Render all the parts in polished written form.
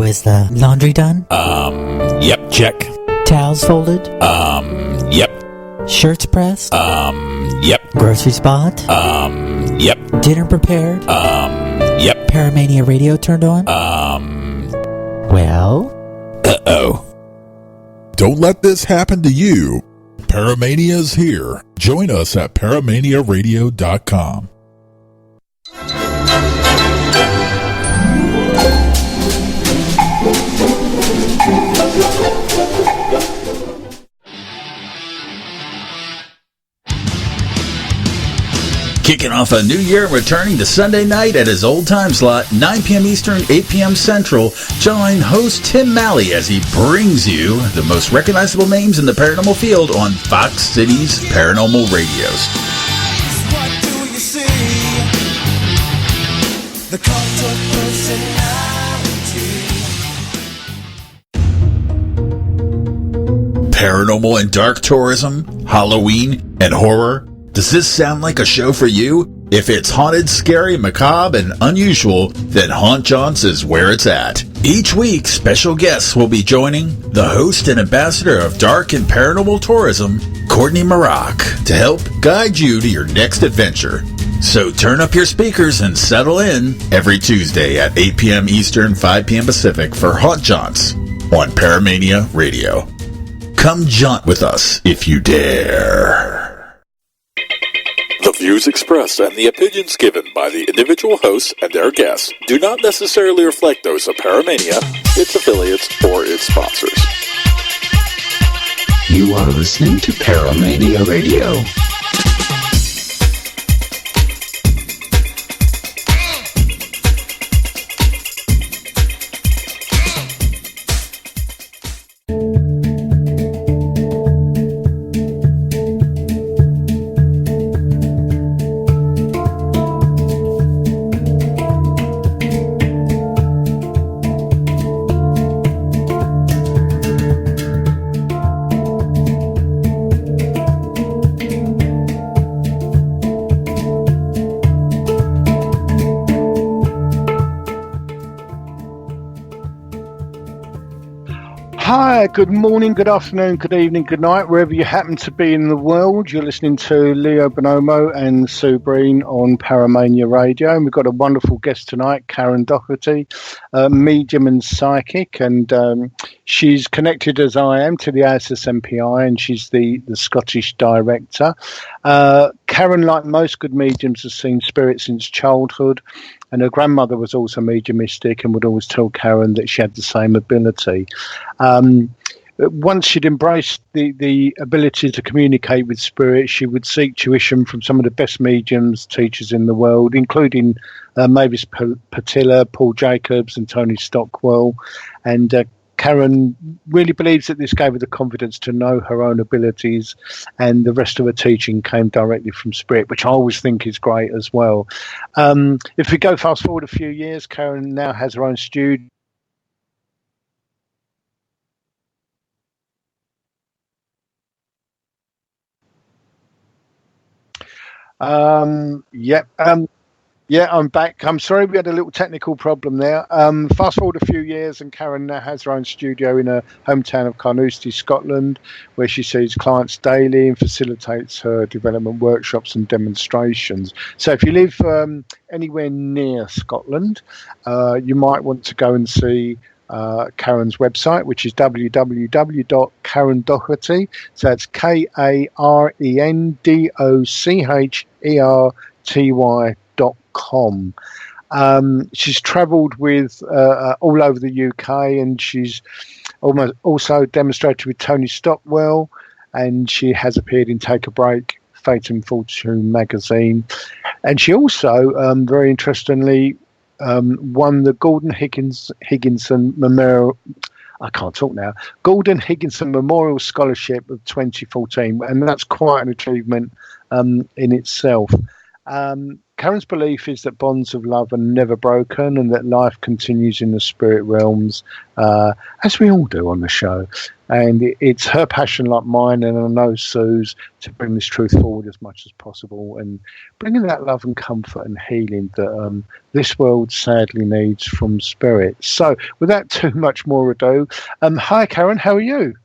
is the laundry done? Yep, check. Towels folded? Yep. Shirts pressed? Yep. Groceries bought? Yep. Dinner prepared? Yep. Paramania radio turned on? Well? Uh-oh. Don't let this happen to you. Paramania's here. Join us at paramaniaradio.com. Kicking off a new year and returning to Sunday night at his old time slot, 9 p.m. Eastern, 8 p.m. Central. Join host Tim Malley as he brings you the most recognizable names in the paranormal field on Fox Cities Paranormal Radios. What do you see? The cult of personality. Paranormal and dark tourism, Halloween, and horror. Does this sound like a show for you? If it's haunted, scary, macabre, and unusual, then Haunt Jaunts is where it's at. Each week, special guests will be joining the host and ambassador of dark and paranormal tourism, Courtney Maroc, to help guide you to your next adventure. So turn up your speakers and settle in every Tuesday at 8 p.m. Eastern, 5 p.m. Pacific for Haunt Jaunts on Paramania Radio. Come jaunt with us if you dare. The views expressed and the opinions given by the individual hosts and their guests do not necessarily reflect those of Paramania, its affiliates, or its sponsors. You are listening to Paramania Radio. Hi, good morning, good afternoon, good evening, good night, wherever you happen to be in the world. You're listening to Leo Bonomo and Sue Breen on Paramania Radio, and we've got a wonderful guest tonight, Karen Docherty, medium and psychic, and she's connected as I am to the ASSMPI, and she's the Scottish director. Karen, like most good mediums, has seen spirits since childhood. And her grandmother was also mediumistic and would always tell Karen that she had the same ability. Once she'd embraced the ability to communicate with spirits, she would seek tuition from some of the best mediums teachers in the world, including Mavis Patilla, Paul Jacobs and Tony Stockwell. And Karen really believes that this gave her the confidence to know her own abilities, and the rest of her teaching came directly from spirit, which I always think is great as well. If we go fast forward a few years, Karen now has her own studio. Yeah, I'm back. I'm sorry we had a little technical problem there. Fast forward a few years and Karen now has her own studio in her hometown of Carnoustie, Scotland, where she sees clients daily and facilitates her development workshops and demonstrations. So if you live anywhere near Scotland, you might want to go and see Karen's website, which is www.karendocherty. So that's KarenDocherty.com. She's travelled with all over the UK, and she's also demonstrated with Tony Stockwell, and she has appeared in Take a Break, Fate and Fortune magazine, and she also very interestingly won the Gordon Higginson Memorial. I can't talk now. Gordon Higginson Memorial Scholarship of 2014, and that's quite an achievement in itself. Karen's belief is that bonds of love are never broken and that life continues in the spirit realms, as we all do on the show. And it's her passion, like mine, and I know Sue's, to bring this truth forward as much as possible and bringing that love and comfort and healing that this world sadly needs from spirit. So, without too much more ado, hi Karen, how are you?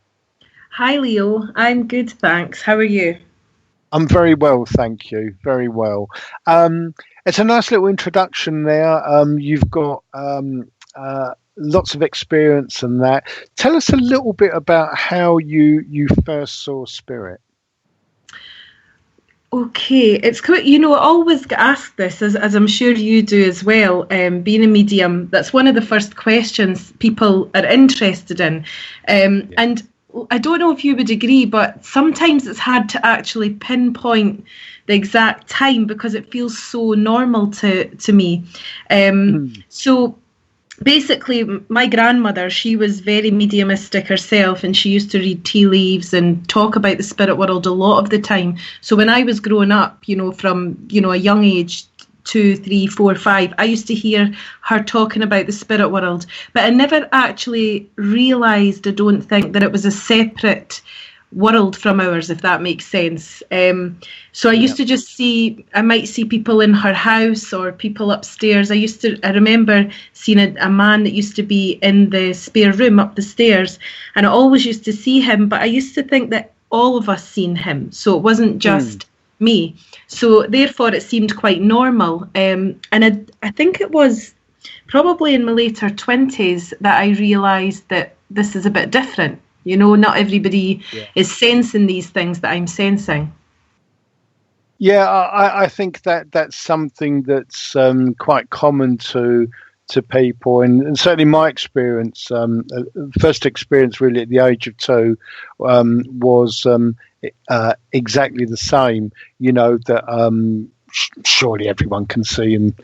Hi Leo, I'm good, thanks. How are you? I'm very well, thank you. Very well. It's a nice little introduction there. You've got lots of experience and that. Tell us a little bit about how you first saw spirit. Okay, it's quite, I always get asked this, as I'm sure you do as well, being a medium. That's one of the first questions people are interested in. And I don't know if you would agree, but sometimes it's hard to actually pinpoint the exact time because it feels so normal to me. So basically, my grandmother, she was very mediumistic herself, and she used to read tea leaves and talk about the spirit world a lot of the time. So when I was growing up, from a young age, 2, 3, 4, 5, I used to hear her talking about the spirit world, but I never actually realised, I don't think, that it was a separate world from ours, if that makes sense. So I used to just I might see people in her house or people upstairs. I remember seeing a man that used to be in the spare room up the stairs, and I always used to see him, but I used to think that all of us seen him, so it wasn't just me. So therefore it seemed quite normal, and I think it was probably in my later 20s that I realised that this is a bit different. Not everybody is sensing these things that I'm sensing. Yeah, I think that's something that's quite common to people, and certainly my experience, first experience really at the age of 2, was exactly the same. That surely everyone can see and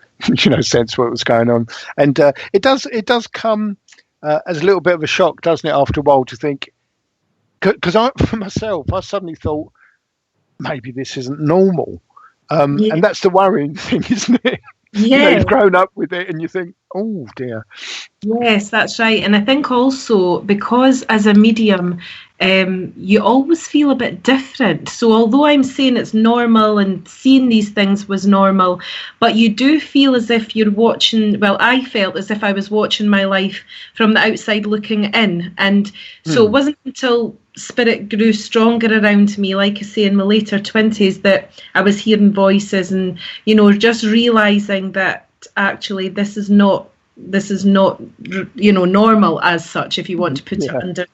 sense what was going on, and it does come as a little bit of a shock, doesn't it, after a while, to think, because for myself, I suddenly thought maybe this isn't normal, and that's the worrying thing, isn't it? Yeah. You've grown up with it and you think, oh dear. Yes, that's right. And I think also because as a medium, you always feel a bit different. So although I'm saying it's normal and seeing these things was normal, but you do feel as if you're watching, well, I felt as if I was watching my life from the outside looking in. And so it wasn't until spirit grew stronger around me, like I say, in my later 20s, that I was hearing voices and, just realising that actually this is not normal as such, if you want to put it under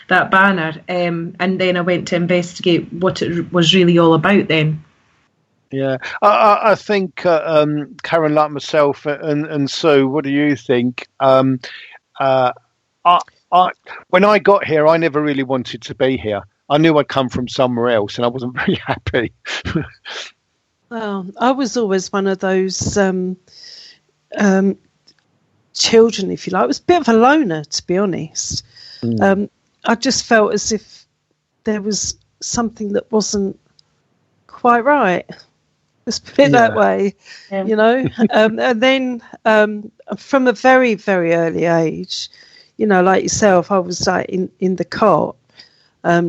that banner. And then I went to investigate what it was really all about then. Yeah, I think, Karen, like myself and Sue, what do you think? When I got here, I never really wanted to be here. I knew I'd come from somewhere else and I wasn't very happy. Well, I was always one of those children, if you like. I was a bit of a loner, to be honest. I just felt as if there was something that wasn't quite right. Let's put it that way, and then from a very, very early age, like yourself, I was like in the cot. I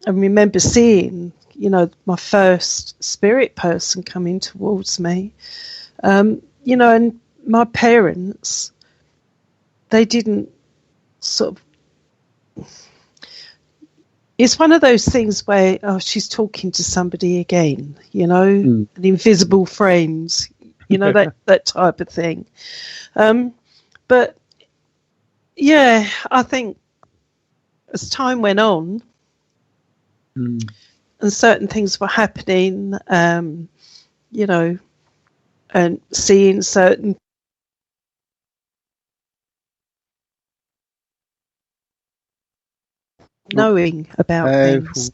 remember seeing, my first spirit person coming towards me, and my parents, they didn't sort of, it's one of those things where, she's talking to somebody again, an invisible friend, that type of thing. But yeah, I think as time went on and certain things were happening, and seeing certain knowing about things.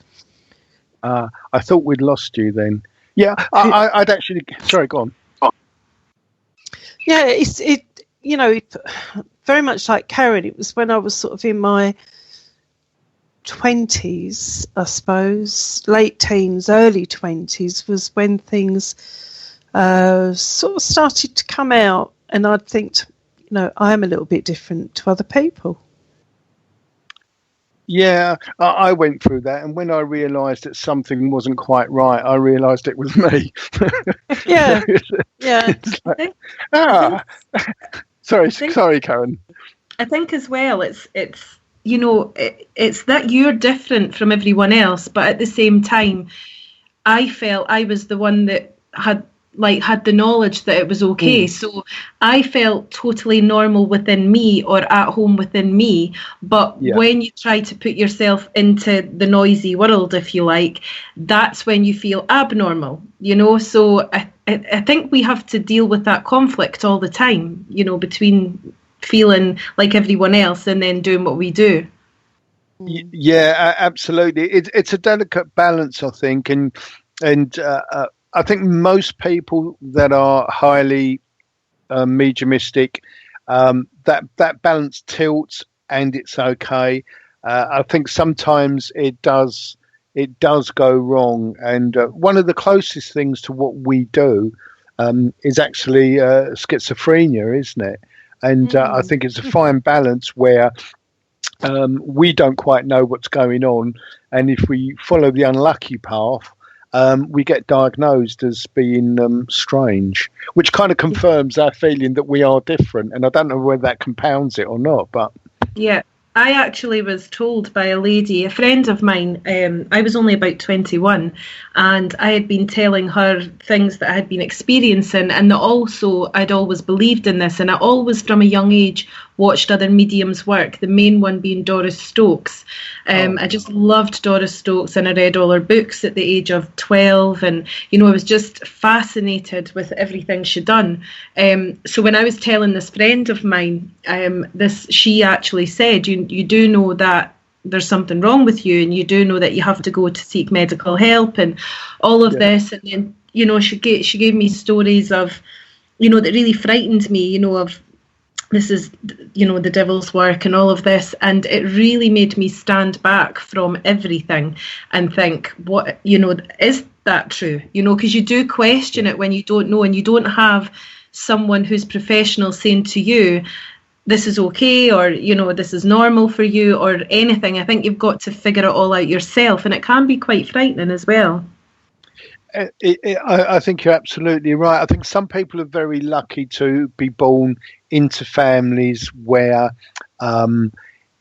I thought we'd lost you then. Yeah, I'd actually. Sorry, go on. Yeah, it very much like Karen. It was when I was sort of in my 20s, I suppose, late teens, early 20s, was when things sort of started to come out, and I'd think, I am a little bit different to other people. Yeah, I went through that, and when I realised that something wasn't quite right, I realised it was me. Yeah, yeah. Sorry, Karen. I think as well, it's it's that you're different from everyone else, but at the same time, I felt I was the one that had the knowledge that it was okay. So I felt totally normal within me, or at home within me. But when you try to put yourself into the noisy world, if you like, that's when you feel abnormal, So I think we have to deal with that conflict all the time, between feeling like everyone else and then doing what we do. Yeah, absolutely. It's a delicate balance, I think, and I think most people that are highly mediumistic, that balance tilts, and it's okay. I think sometimes it does go wrong, and one of the closest things to what we do is actually schizophrenia, isn't it? And I think it's a fine balance where we don't quite know what's going on, and if we follow the unlucky path, we get diagnosed as being strange, which kind of confirms our feeling that we are different. And I don't know whether that compounds it or not, but yeah. I actually was told by a lady, a friend of mine, I was only about 21, and I had been telling her things that I had been experiencing, and that also I'd always believed in this, and I always from a young age watched other mediums work, the main one being Doris Stokes. I just loved Doris Stokes, and I read all her books at the age of 12, and I was just fascinated with everything she'd done. So when I was telling this friend of mine she actually said, you do know that there's something wrong with you, and you do know that you have to go to seek medical help and all of this. And then she gave me stories of that really frightened me, of this is the devil's work and all of this, and it really made me stand back from everything and think, what is that true? Because you do question it when you don't know, and you don't have someone who's professional saying to you, this is okay, or this is normal for you, or anything. I think you've got to figure it all out yourself, and it can be quite frightening as well. I think you're absolutely right. I think some people are very lucky to be born into families where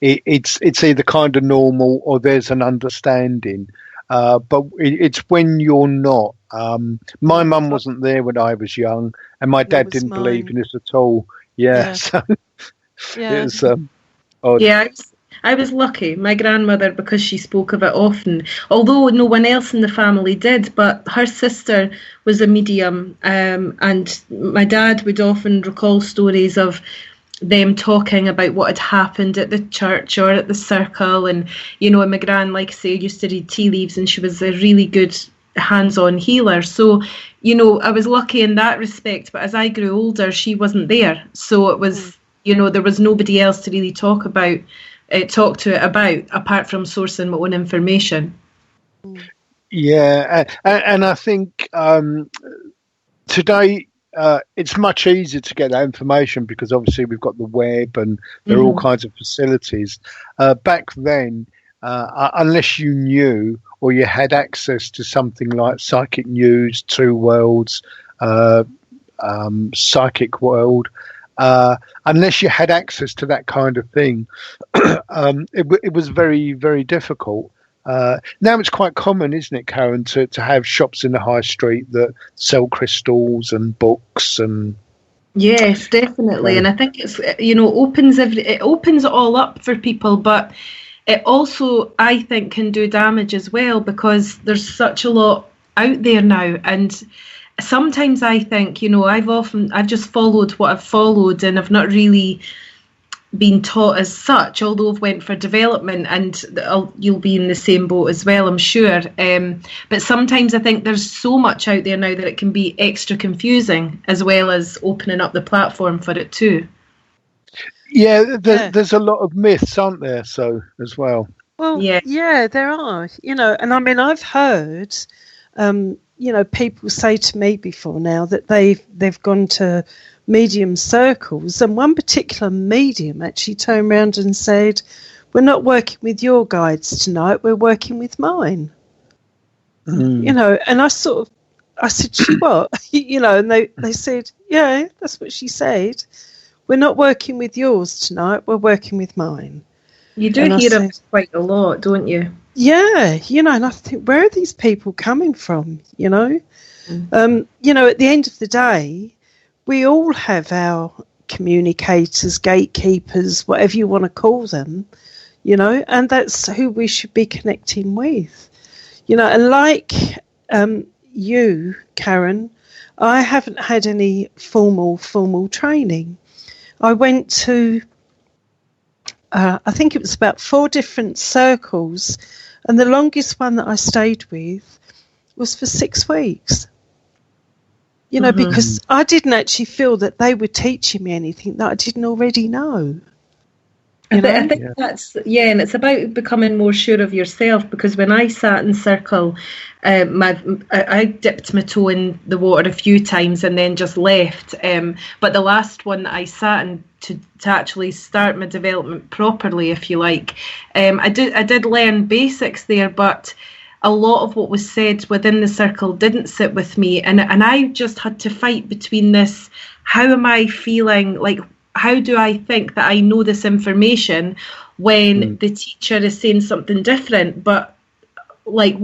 it's either kind of normal or there's an understanding. But it's when you're not. My mum wasn't there when I was young, and my dad didn't believe in this at all. Yeah. So it's odd. Yeah, I was lucky. My grandmother, because she spoke of it often, although no one else in the family did, but her sister was a medium, and my dad would often recall stories of them talking about what had happened at the church or at the circle. And my gran, like I say, used to read tea leaves, and she was a really good hands-on healer. So I was lucky in that respect, but as I grew older, she wasn't there, so it was there was nobody else to really talk to it about, apart from sourcing my own information. Yeah, and I think today it's much easier to get that information because obviously we've got the web and there are all kinds of facilities. Back then, unless you knew or you had access to something like Psychic News, Two Worlds, Psychic World, unless you had access to that kind of thing, it was very, very difficult. Now it's quite common, isn't it, Karen, to have shops in the high street that sell crystals and books and. Yes, definitely, and I think it's it opens it all up for people, but it also, I think, can do damage as well because there's such a lot out there now, and sometimes I think I've just followed what I've followed, and I've not really been taught as such, although I've went for development, and you'll be in the same boat as well, I'm sure. But sometimes I think there's so much out there now that it can be extra confusing, as well as opening up the platform for it too. Yeah, there's a lot of myths, aren't there? So as well. Well, yeah there are. And I mean, I've heard people say to me before now that they've gone to medium circles, and one particular medium actually turned around and said, "We're not working with your guides tonight, we're working with mine." And I said, "She what?" And they said, "Yeah, that's what she said. We're not working with yours tonight, we're working with mine." You do hear of it quite a lot, don't you? Yeah, and I think, where are these people coming from, at the end of the day, we all have our communicators, gatekeepers, whatever you want to call them, and that's who we should be connecting with. And like you, Karen, I haven't had any formal training. I went to, I think it was about 4 different circles, and the longest one that I stayed with was for 6 weeks. Because I didn't actually feel that they were teaching me anything that I didn't already know. I think that's, and it's about becoming more sure of yourself, because when I sat in circle, I dipped my toe in the water a few times and then just left. But the last one that I sat in to actually start my development properly, if you like, I did learn basics there, but a lot of what was said within the circle didn't sit with me, and I just had to fight between this: how am I feeling? Like, how do I think that I know this information when the teacher is saying something different? But like,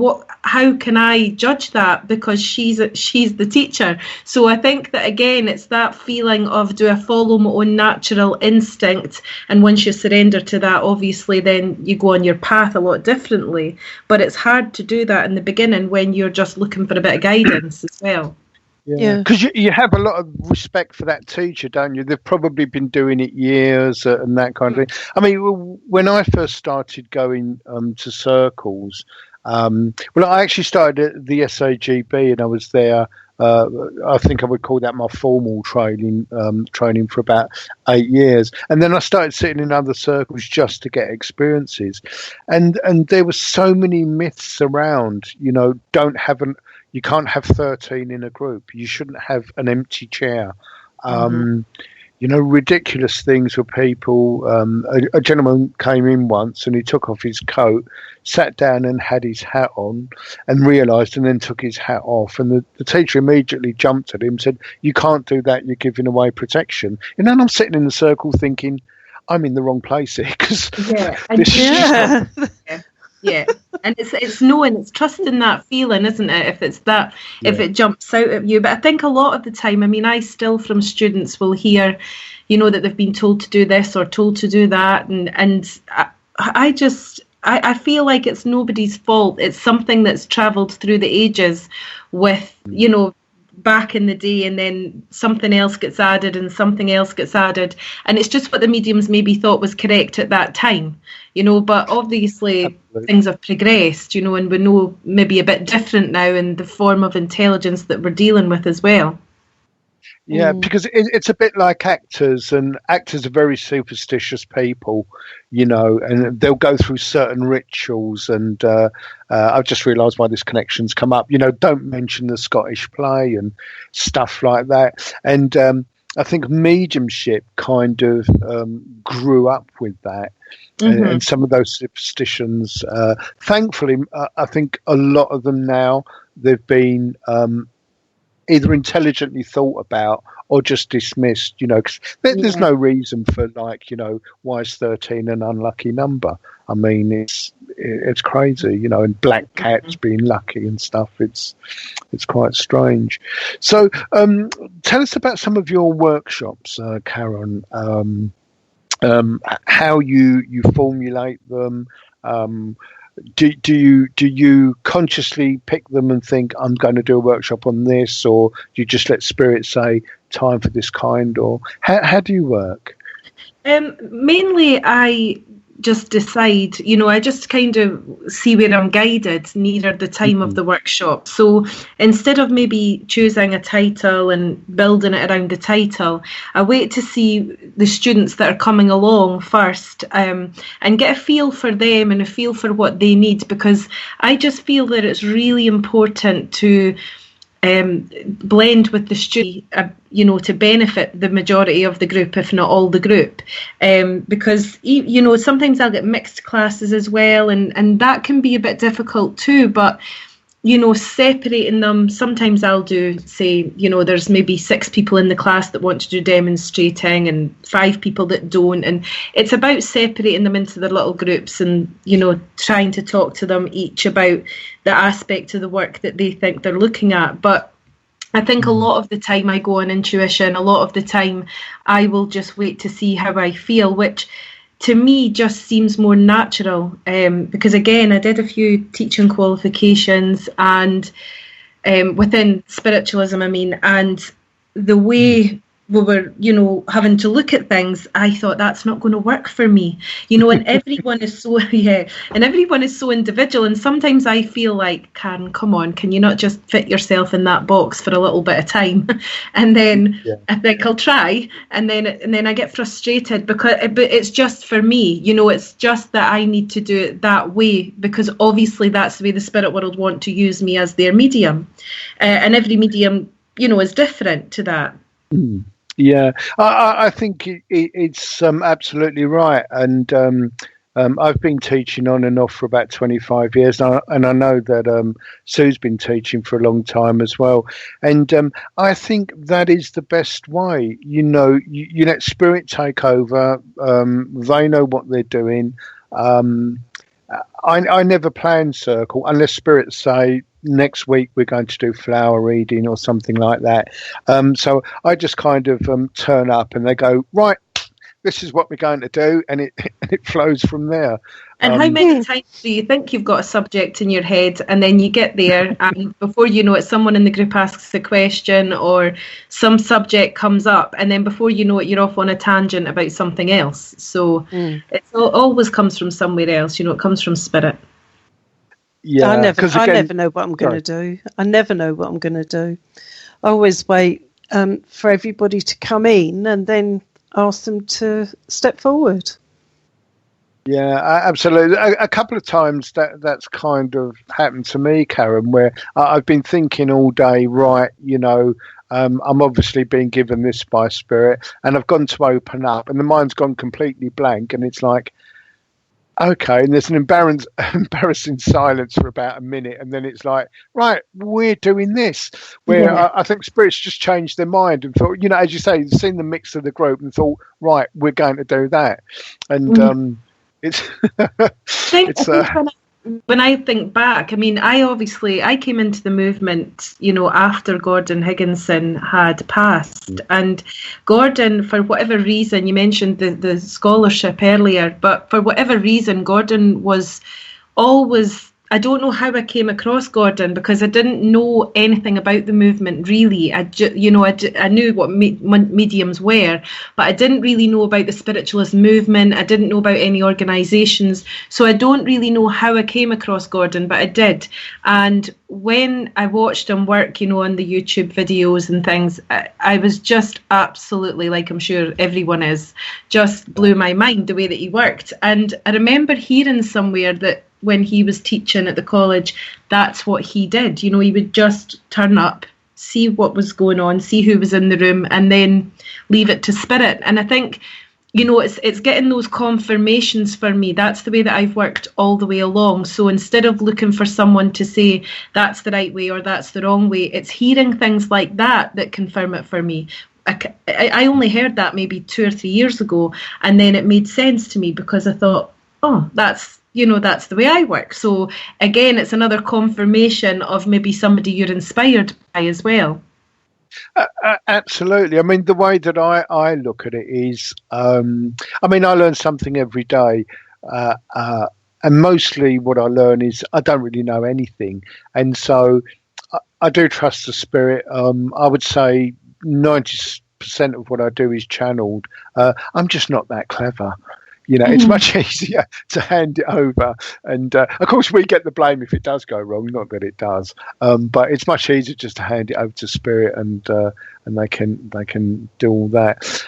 how can I judge that, because she's the teacher? So I think that, again, it's that feeling of, do I follow my own natural instinct? And once you surrender to that, obviously then you go on your path a lot differently. But it's hard to do that in the beginning when you're just looking for a bit of guidance as well. Yeah, because you have a lot of respect for that teacher, don't you? They've probably been doing it years and that kind of thing. I mean, when I first started going to circles, I actually started at the SAGB, and I was there. I think I would call that my formal training for about 8 years, and then I started sitting in other circles just to get experiences, and there were so many myths around. You can't have 13 in a group. You shouldn't have an empty chair. Ridiculous things with people. A gentleman came in once and he took off his coat, sat down and had his hat on, and realised, and then took his hat off. And the teacher immediately jumped at him and said, "You can't do that, you're giving away protection." And then I'm sitting in the circle thinking, I'm in the wrong place here, because and it's knowing, it's trusting that feeling, isn't it? If it's that, if it jumps out at you. But I think a lot of the time, I mean, I still from students will hear, that they've been told to do this or told to do that, and I feel like it's nobody's fault. It's something that's travelled through the ages with, back in the day, and then something else gets added and something else gets added, and it's just what the mediums maybe thought was correct at that time, but obviously things have progressed, and we know maybe a bit different now in the form of intelligence that we're dealing with as well. Yeah, because it's a bit like actors, and actors are very superstitious people, and they'll go through certain rituals. And I've just realised why this connection's come up. Don't mention the Scottish play and stuff like that. And I think mediumship kind of grew up with that. And some of those superstitions, thankfully, I think a lot of them now, they've been either intelligently thought about or just dismissed, because there's no reason for, why is 13 an unlucky number? I mean, it's crazy, and black cats being lucky and stuff. It's quite strange. So tell us about some of your workshops, Karen, how you formulate them. Do you consciously pick them and think, I'm going to do a workshop on this, or do you just let spirit say time for this kind, or how do you work? Mainly I just decide, I just kind of see where I'm guided nearer the time of the workshop. So instead of maybe choosing a title and building it around the title, I wait to see the students that are coming along first, and get a feel for them and a feel for what they need, because I just feel that it's really important to blend with the student, to benefit the majority of the group, if not all the group. Because, sometimes I'll get mixed classes as well, and that can be a bit difficult too, but separating them, sometimes I'll do, say, there's maybe 6 people in the class that want to do demonstrating and 5 people that don't. And it's about separating them into their little groups and, trying to talk to them each about the aspect of the work that they think they're looking at. But I think a lot of the time I go on intuition, a lot of the time I will just wait to see how I feel, which to me just seems more natural, because again, I did a few teaching qualifications and within spiritualism, and the way we were, having to look at things, I thought that's not going to work for me, and everyone is so, and everyone is so individual. And sometimes I feel like, Karen, come on, can you not just fit yourself in that box for a little bit of time? And then I think I'll try. And then I get frustrated but it's just for me, it's just that I need to do it that way, because obviously that's the way the spirit world want to use me as their medium. And every medium, is different to that. Mm. Yeah, I think it's absolutely right. And I've been teaching on and off for about 25 years, and I know that Sue's been teaching for a long time as well. And I think that is the best way. You let spirit take over. They know what they're doing. I never plan circle unless spirits say, next week we're going to do flower reading or something like that. So I just kind of turn up and they go, right, this is what we're going to do, and it flows from there. And how many times do you think you've got a subject in your head, and then you get there, and before you know it, someone in the group asks a question or some subject comes up, and then before you know it, you're off on a tangent about something else. So it always comes from somewhere else. It comes from spirit. Yeah, I never know what I'm going to do. I never know what I'm going to do. I always wait for everybody to come in and then ask them to step forward. Yeah, absolutely. A couple of times that's kind of happened to me, Karen, where I've been thinking all day, right, I'm obviously being given this by spirit, and I've gone to open up and the mind's gone completely blank, and it's like, okay, and there's an embarrassing silence for about a minute, and then it's like, right, we're doing this. Where I think spirits just changed their mind and thought, as you say, seen the mix of the group and thought, right, we're going to do that. And it's when I think back, I came into the movement, after Gordon Higginson had passed. And Gordon, for whatever reason, you mentioned the scholarship earlier, but for whatever reason, Gordon was always, I don't know how I came across Gordon, because I didn't know anything about the movement really. I knew what mediums were, but I didn't really know about the spiritualist movement. I didn't know about any organisations, so I don't really know how I came across Gordon, but I did. And when I watched him work, on the YouTube videos and things, I was just absolutely, like I'm sure everyone is, just blew my mind the way that he worked. And I remember hearing somewhere that when he was teaching at the college, that's what he did. He would just turn up, see what was going on, see who was in the room, and then leave it to spirit. And I think, it's getting those confirmations for me. That's the way that I've worked all the way along. So instead of looking for someone to say that's the right way or that's the wrong way, it's hearing things like that confirm it for me. I only heard that maybe 2 or 3 years ago, and then it made sense to me, because I thought, oh, that's the way I work. So again, it's another confirmation of maybe somebody you're inspired by as well. Absolutely. The way that I look at it is, I learn something every day, and mostly what I learn is I don't really know anything, and so I do trust the spirit. I would say 90% of what I do is channeled. I'm just not that clever. It's much easier to hand it over. And, of course, we get the blame if it does go wrong, not that it does. But it's much easier just to hand it over to spirit, and they can do all that.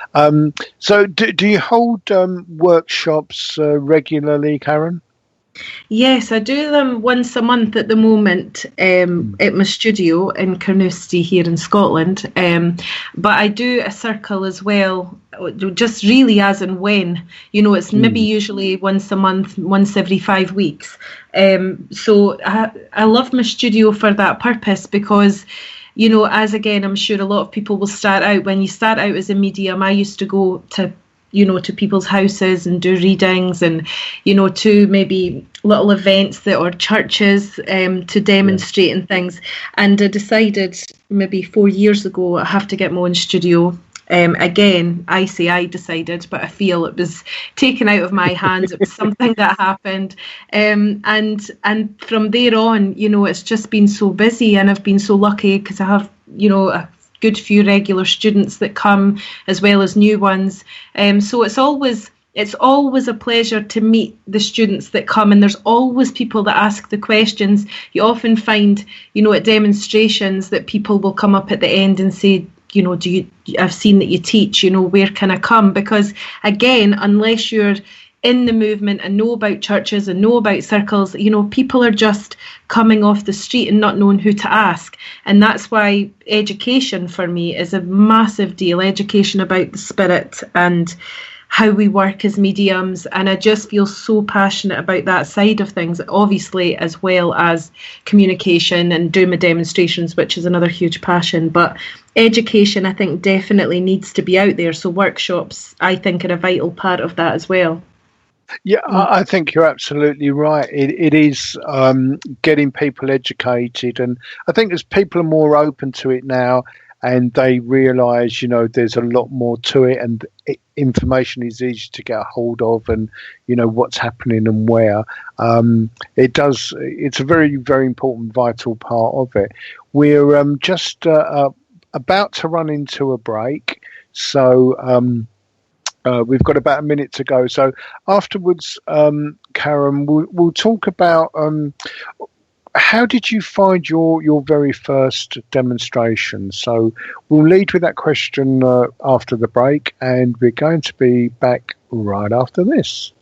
So do you hold workshops regularly, Karen? Yes, I do them once a month at the moment at my studio in Carnoustie here in Scotland. But I do a circle as well, just really as and when. It's maybe usually once a month, once every 5 weeks. So I love my studio for that purpose because, as again, I'm sure a lot of people will start out. When you start out as a medium, I used to go to people's houses and do readings and, to maybe little events or churches to demonstrate and things. And I decided maybe 4 years ago, I have to get my own studio. Again, I say I decided, but I feel it was taken out of my hands. It was something that happened. And from there on, it's just been so busy, and I've been so lucky because I have, a good few regular students that come as well as new ones. So it's always a pleasure to meet the students that come, and there's always people that ask the questions. You often find, at demonstrations that people will come up at the end and say, I've seen that you teach, where can I come? Because again, unless you're in the movement and know about churches and know about circles, people are just coming off the street and not knowing who to ask. And that's why education for me is a massive deal. Education about the spirit and how we work as mediums. And I just feel so passionate about that side of things, obviously, as well as communication and doing my demonstrations, which is another huge passion. But education, I think, definitely needs to be out there. So workshops, I think, are a vital part of that as well. Yeah, I think you're absolutely right. It is getting people educated, and I think as people are more open to it now, and they realise, there's a lot more to it, and information is easy to get a hold of, and what's happening and where. It's a very, very important, vital part of it. We're just about to run into a break, so. We've got about a minute to go. So afterwards, Karen, we'll talk about how did you find your very first demonstration? So we'll lead with that question after the break, and we're going to be back right after this.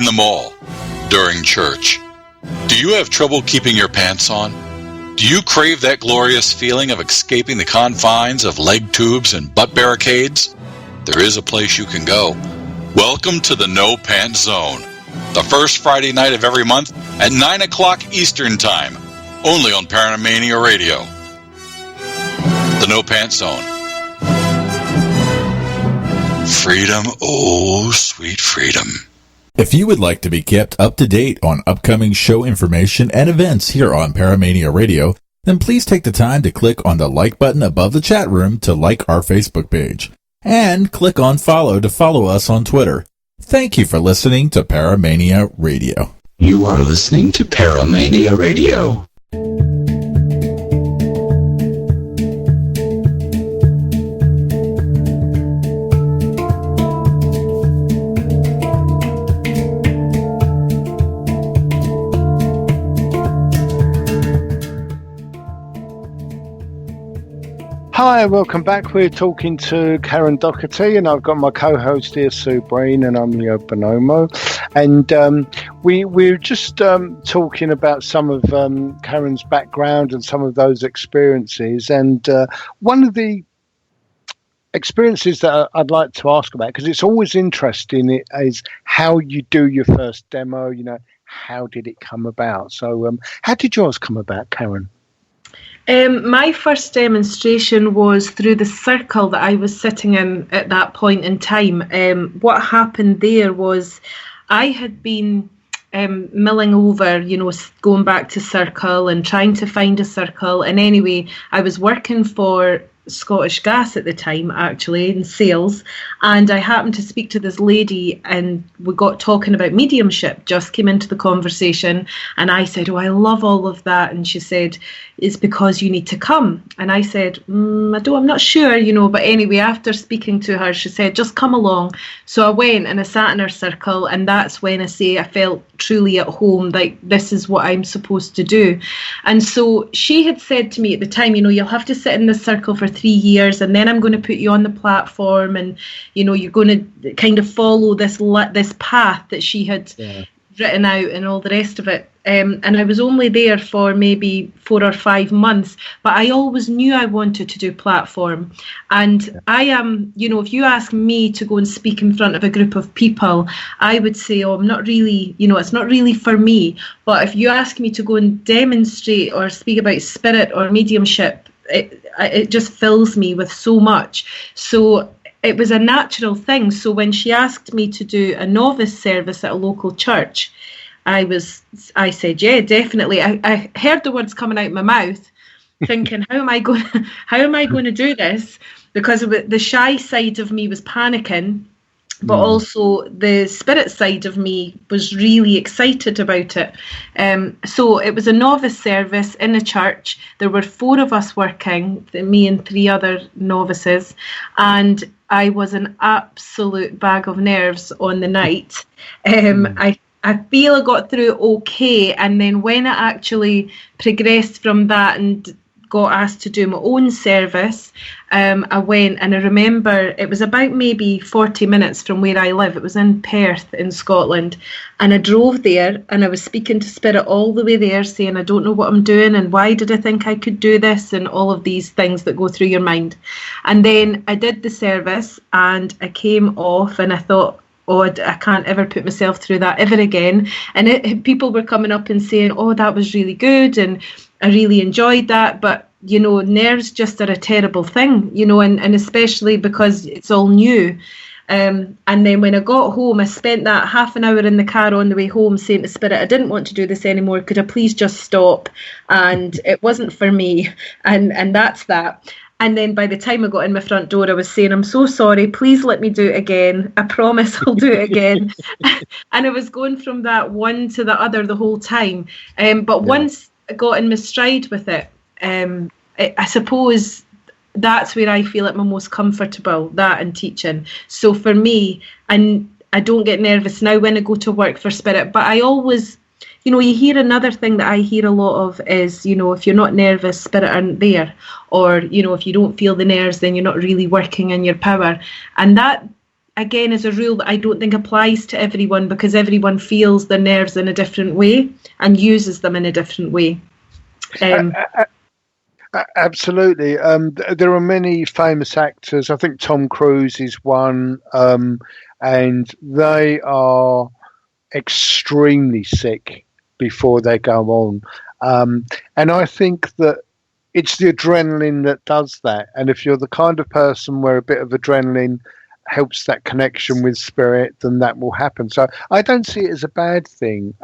in the mall, during church. Do you have trouble keeping your pants on? Do you crave that glorious feeling of escaping the confines of leg tubes and butt barricades? There is a place you can go. Welcome to the No Pants Zone, the first Friday night of every month at 9 o'clock Eastern Time, only on Paramania Radio. The No Pants Zone. Freedom, oh sweet freedom. If you would like to be kept up to date on upcoming show information and events here on Paramania Radio, then please take the time to click on the like button above the chat room to like our Facebook page. And click on follow to follow us on Twitter. Thank you for listening to Paramania Radio. You are listening to Paramania Radio. Hi, welcome back. We're talking to Karen Docherty, and I've got my co-host here, Sue Breen, and I'm Leo Bonomo. And we're just talking about some of Karen's background and some of those experiences. And one of the experiences that I'd like to ask about, because it's always interesting, is how you do your first demo. You know, how did it come about? So how did yours come about, Karen? My first demonstration was through the circle that I was sitting in at that point in time. What happened there was I had been milling over, going back to circle and trying to find a circle. And anyway, I was working for Scottish Gas at the time, actually, in sales, and I happened to speak to this lady, and we got talking about mediumship, just came into the conversation, and I said, oh, I love all of that, and she said, it's because you need to come. And I said, I'm not sure, but anyway, after speaking to her, she said, just come along. So I went and I sat in her circle, and that's when I felt truly at home, like this is what I'm supposed to do. And so she had said to me at the time, you'll have to sit in this circle for 3 years, and then I'm going to put you on the platform, and you're going to kind of follow this path that she had written out and all the rest of it. And I was only there for maybe 4 or 5 months, but I always knew I wanted to do platform. And I am, if you ask me to go and speak in front of a group of people, I would say, I'm not really, it's not really for me. But if you ask me to go and demonstrate or speak about spirit or mediumship, it just fills me with so much. So it was a natural thing. So when she asked me to do a novice service at a local church, I said, yeah, definitely. I heard the words coming out of my mouth, thinking, how am I going to do this? Because the shy side of me was panicking, but also the spirit side of me was really excited about it. So it was a novice service in a church. There were 4 of us working, me and 3 other novices, and I was an absolute bag of nerves on the night. I feel I got through it okay, and then when I actually progressed from that and got asked to do my own service, I went, and I remember it was about maybe 40 minutes from where I live. It was in Perth in Scotland, and I drove there, and I was speaking to Spirit all the way there, saying, I don't know what I'm doing, and why did I think I could do this, and all of these things that go through your mind. And then I did the service, and I came off, and I thought, I can't ever put myself through that ever again. And people were coming up and saying, that was really good, and I really enjoyed that. But, nerves just are a terrible thing, and especially because it's all new. And then when I got home, I spent that half an hour in the car on the way home saying to Spirit, I didn't want to do this anymore. Could I please just stop? And it wasn't for me. And that's that. And then by the time I got in my front door, I was saying, I'm so sorry, please let me do it again. I promise I'll do it again. And I was going from that one to the other the whole time. But once I got in my stride with it, I suppose that's where I feel at my most comfortable, that and teaching. So for me, and I don't get nervous now when I go to work for Spirit, but I always... you hear another thing that I hear a lot of is, if you're not nervous, Spirit aren't there. Or, if you don't feel the nerves, then you're not really working in your power. And that again, is a rule that I don't think applies to everyone, because everyone feels their nerves in a different way and uses them in a different way. Absolutely. There are many famous actors. I think Tom Cruise is one, and they are extremely sick before they go on. And I think that it's the adrenaline that does that. And if you're the kind of person where a bit of adrenaline helps that connection with spirit, then that will happen. So I don't see it as a bad thing.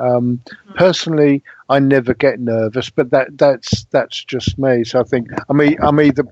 Personally, I never get nervous, but that's just me. So I think I'm either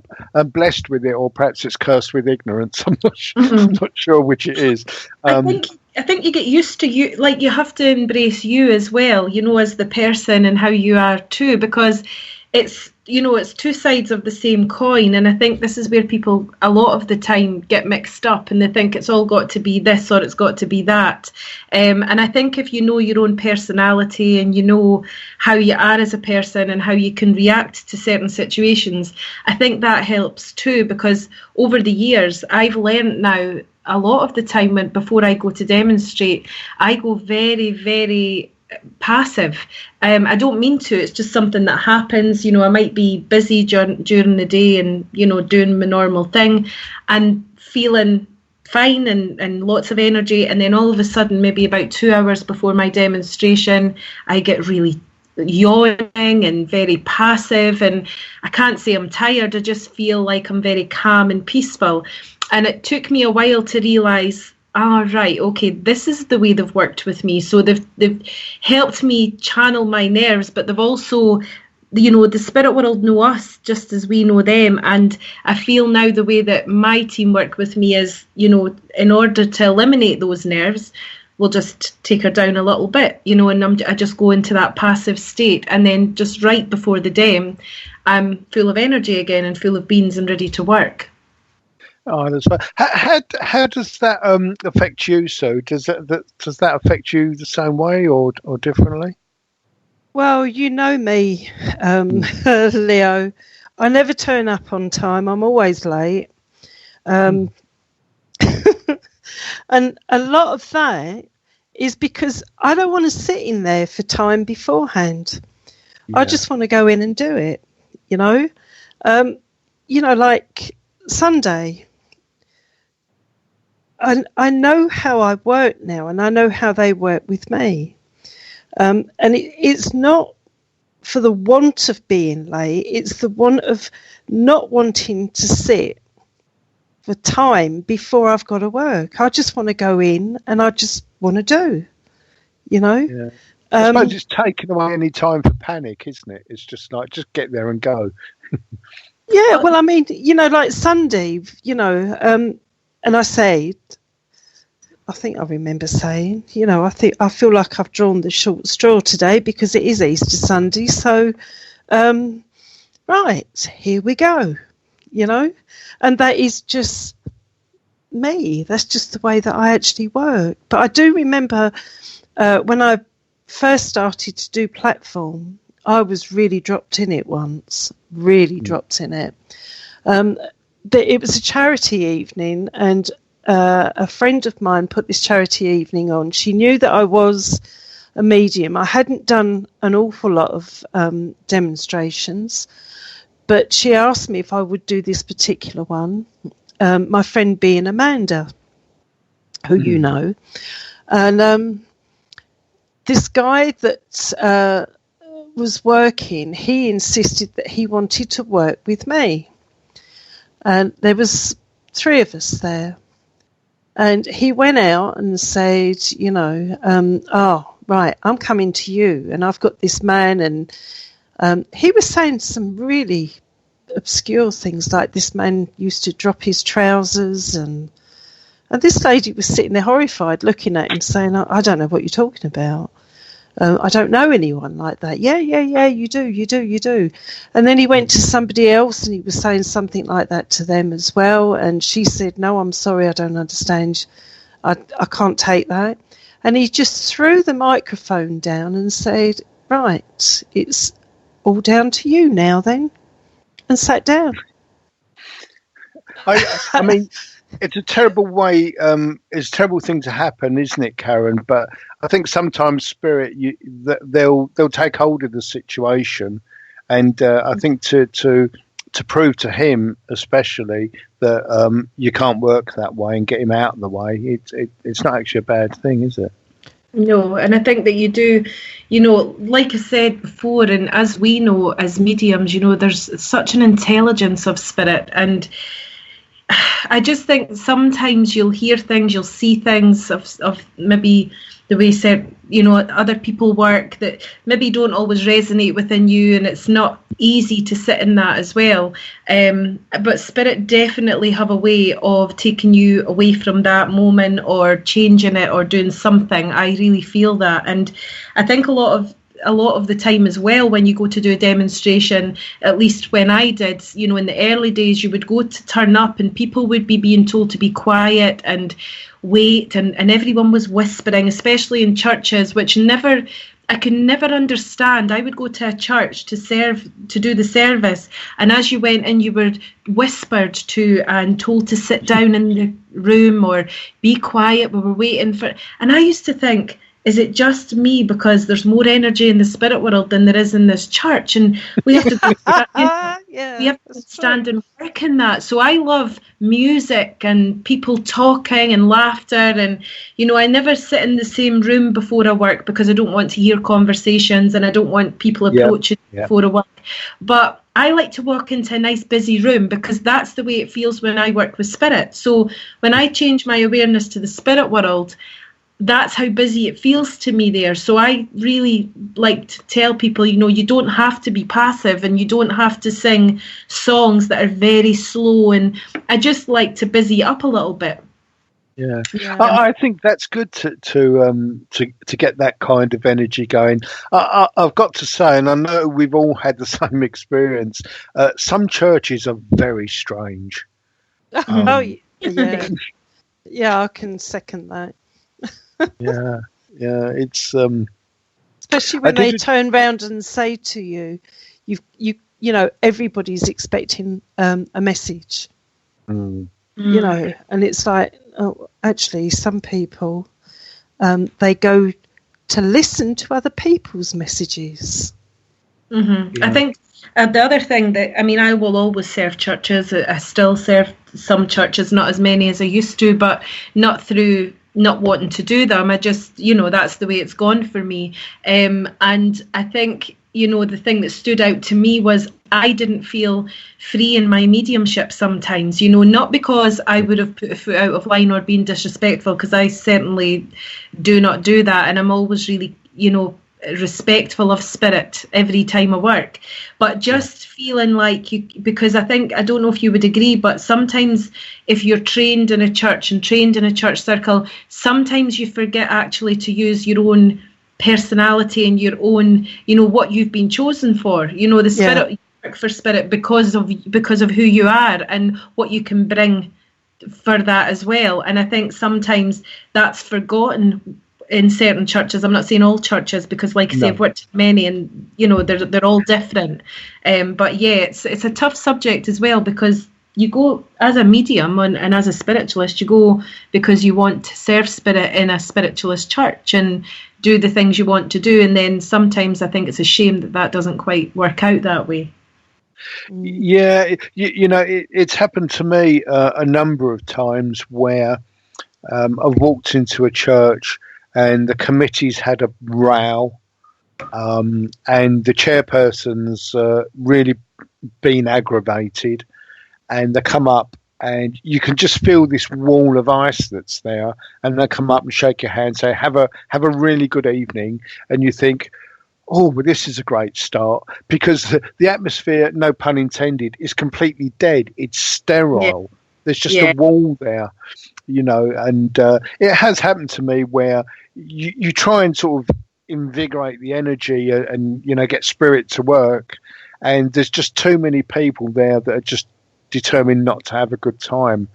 blessed with it, or perhaps it's cursed with ignorance. I'm not sure which it is. I think you get used to you, like you have to embrace you as well, as the person and how you are too, because it's two sides of the same coin. And I think this is where people a lot of the time get mixed up, and they think it's all got to be this or it's got to be that. And I think if you know your own personality and you know how you are as a person and how you can react to certain situations, I think that helps too, because over the years I've learned now a lot of the time before I go to demonstrate, I go very, very passive. I don't mean to, it's just something that happens. I might be busy during the day and doing my normal thing and feeling fine and lots of energy, and then all of a sudden, maybe about 2 hours before my demonstration, I get really yawning and very passive, and I can't say I'm tired, I just feel like I'm very calm and peaceful. And it took me a while to realise, right, okay, this is the way they've worked with me. So they've helped me channel my nerves, but they've also, the spirit world know us just as we know them. And I feel now the way that my team work with me is, in order to eliminate those nerves, we'll just take her down a little bit, and I just go into that passive state. And then just right before the dem, I'm full of energy again and full of beans and ready to work. Oh, that's fine. How does that affect you? So does that affect you the same way or differently? Well, you know me, Leo. I never turn up on time. I'm always late. And a lot of that is because I don't want to sit in there for time beforehand. Yeah. I just want to go in and do it, like Sunday. I know how I work now, and I know how they work with me. And it's not for the want of being late, it's the want of not wanting to sit for time before I've got to work. I just want to go in and I just want to do, Yeah. I suppose it's taking away any time for panic, isn't it? It's just like, just get there and go. Yeah, well, I mean, like Sunday, and I said, I think I remember saying, I feel like I've drawn the short straw today because it is Easter Sunday. So, right, here we go, and that is just me. That's just the way that I actually work. But I do remember when I first started to do platform, I was really dropped in it once, dropped in it. It was a charity evening, and a friend of mine put this charity evening on. She knew that I was a medium. I hadn't done an awful lot of demonstrations, but she asked me if I would do this particular one, my friend being Amanda, who you know. And this guy that was working, he insisted that he wanted to work with me. And there was 3 of us there. And he went out and said, right, I'm coming to you. And I've got this man. And he was saying some really obscure things, like this man used to drop his trousers. And this lady was sitting there horrified looking at him saying, I don't know what you're talking about. I don't know anyone like that. Yeah, you do. And then he went to somebody else and he was saying something like that to them as well. And she said, no, I'm sorry, I don't understand. I can't take that. And he just threw the microphone down and said, right, it's all down to you now then, and sat down. I mean, it's a terrible way. It's a terrible thing to happen, isn't it, Karen? But I think sometimes spirit, they'll take hold of the situation, and I think to prove to him, especially, that you can't work that way and get him out of the way. It's not actually a bad thing, is it? No, and I think that you do, like I said before, and as we know as mediums, there's such an intelligence of spirit, and I just think sometimes you'll hear things, you'll see things of maybe the way other people work that maybe don't always resonate within you, and it's not easy to sit in that as well. But spirit definitely have a way of taking you away from that moment or changing it or doing something. I really feel that, and I think a lot of the time as well, when you go to do a demonstration, at least when I did, in the early days, you would go to turn up and people would be being told to be quiet and wait, and everyone was whispering, especially in churches, which I can never understand. I would go to a church to do the service, and as you went in, you were whispered to and told to sit down in the room or be quiet. We were waiting for, and I used to think, is it just me because there's more energy in the spirit world than there is in this church? And we have to we have to stand and work in that. So I love music and people talking and laughter. And, I never sit in the same room before I work because I don't want to hear conversations and I don't want people approaching before I work. But I like to walk into a nice busy room because that's the way it feels when I work with spirit. So when I change my awareness to the spirit world, that's how busy it feels to me there. So I really like to tell people, you don't have to be passive and you don't have to sing songs that are very slow. And I just like to busy up a little bit. Yeah. I think that's good to get that kind of energy going. I've got to say, and I know we've all had the same experience, some churches are very strange. Yeah, I can second that. yeah, it's especially when they turn round and say to you, everybody's expecting a message, and it's like, oh, actually, some people they go to listen to other people's messages. Mm-hmm. Yeah. I think the other thing that, I will always serve churches. I still serve some churches, not as many as I used to, but not through not wanting to do them. I just, that's the way it's gone for me. And I think, the thing that stood out to me was I didn't feel free in my mediumship sometimes, not because I would have put a foot out of line or been disrespectful, because I certainly do not do that. And I'm always really, respectful of spirit every time I work, but just feeling like because I don't know if you would agree, but sometimes if you're trained in a church and trained in a church circle, sometimes you forget actually to use your own personality and your own, what you've been chosen for, the spirit, you work for spirit because of who you are and what you can bring for that as well. And I think sometimes that's forgotten in certain churches. I'm not saying all churches, because like I say, I've worked in many, and they're all different. But it's a tough subject as well, because you go as a medium and as a spiritualist, you go because you want to serve spirit in a spiritualist church and do the things you want to do, and then sometimes I think it's a shame that doesn't quite work out that way. Yeah, it's happened to me a number of times where I've walked into a church and the committee's had a row, and the chairperson's really been aggravated, and they come up and you can just feel this wall of ice that's there, and they come up and shake your hand, say, have a really good evening, and you think, oh, well, this is a great start, because the atmosphere, no pun intended, is completely dead. It's sterile. There's just a wall there. And it has happened to me where you try and sort of invigorate the energy and get spirit to work, and there's just too many people there that are just determined not to have a good time,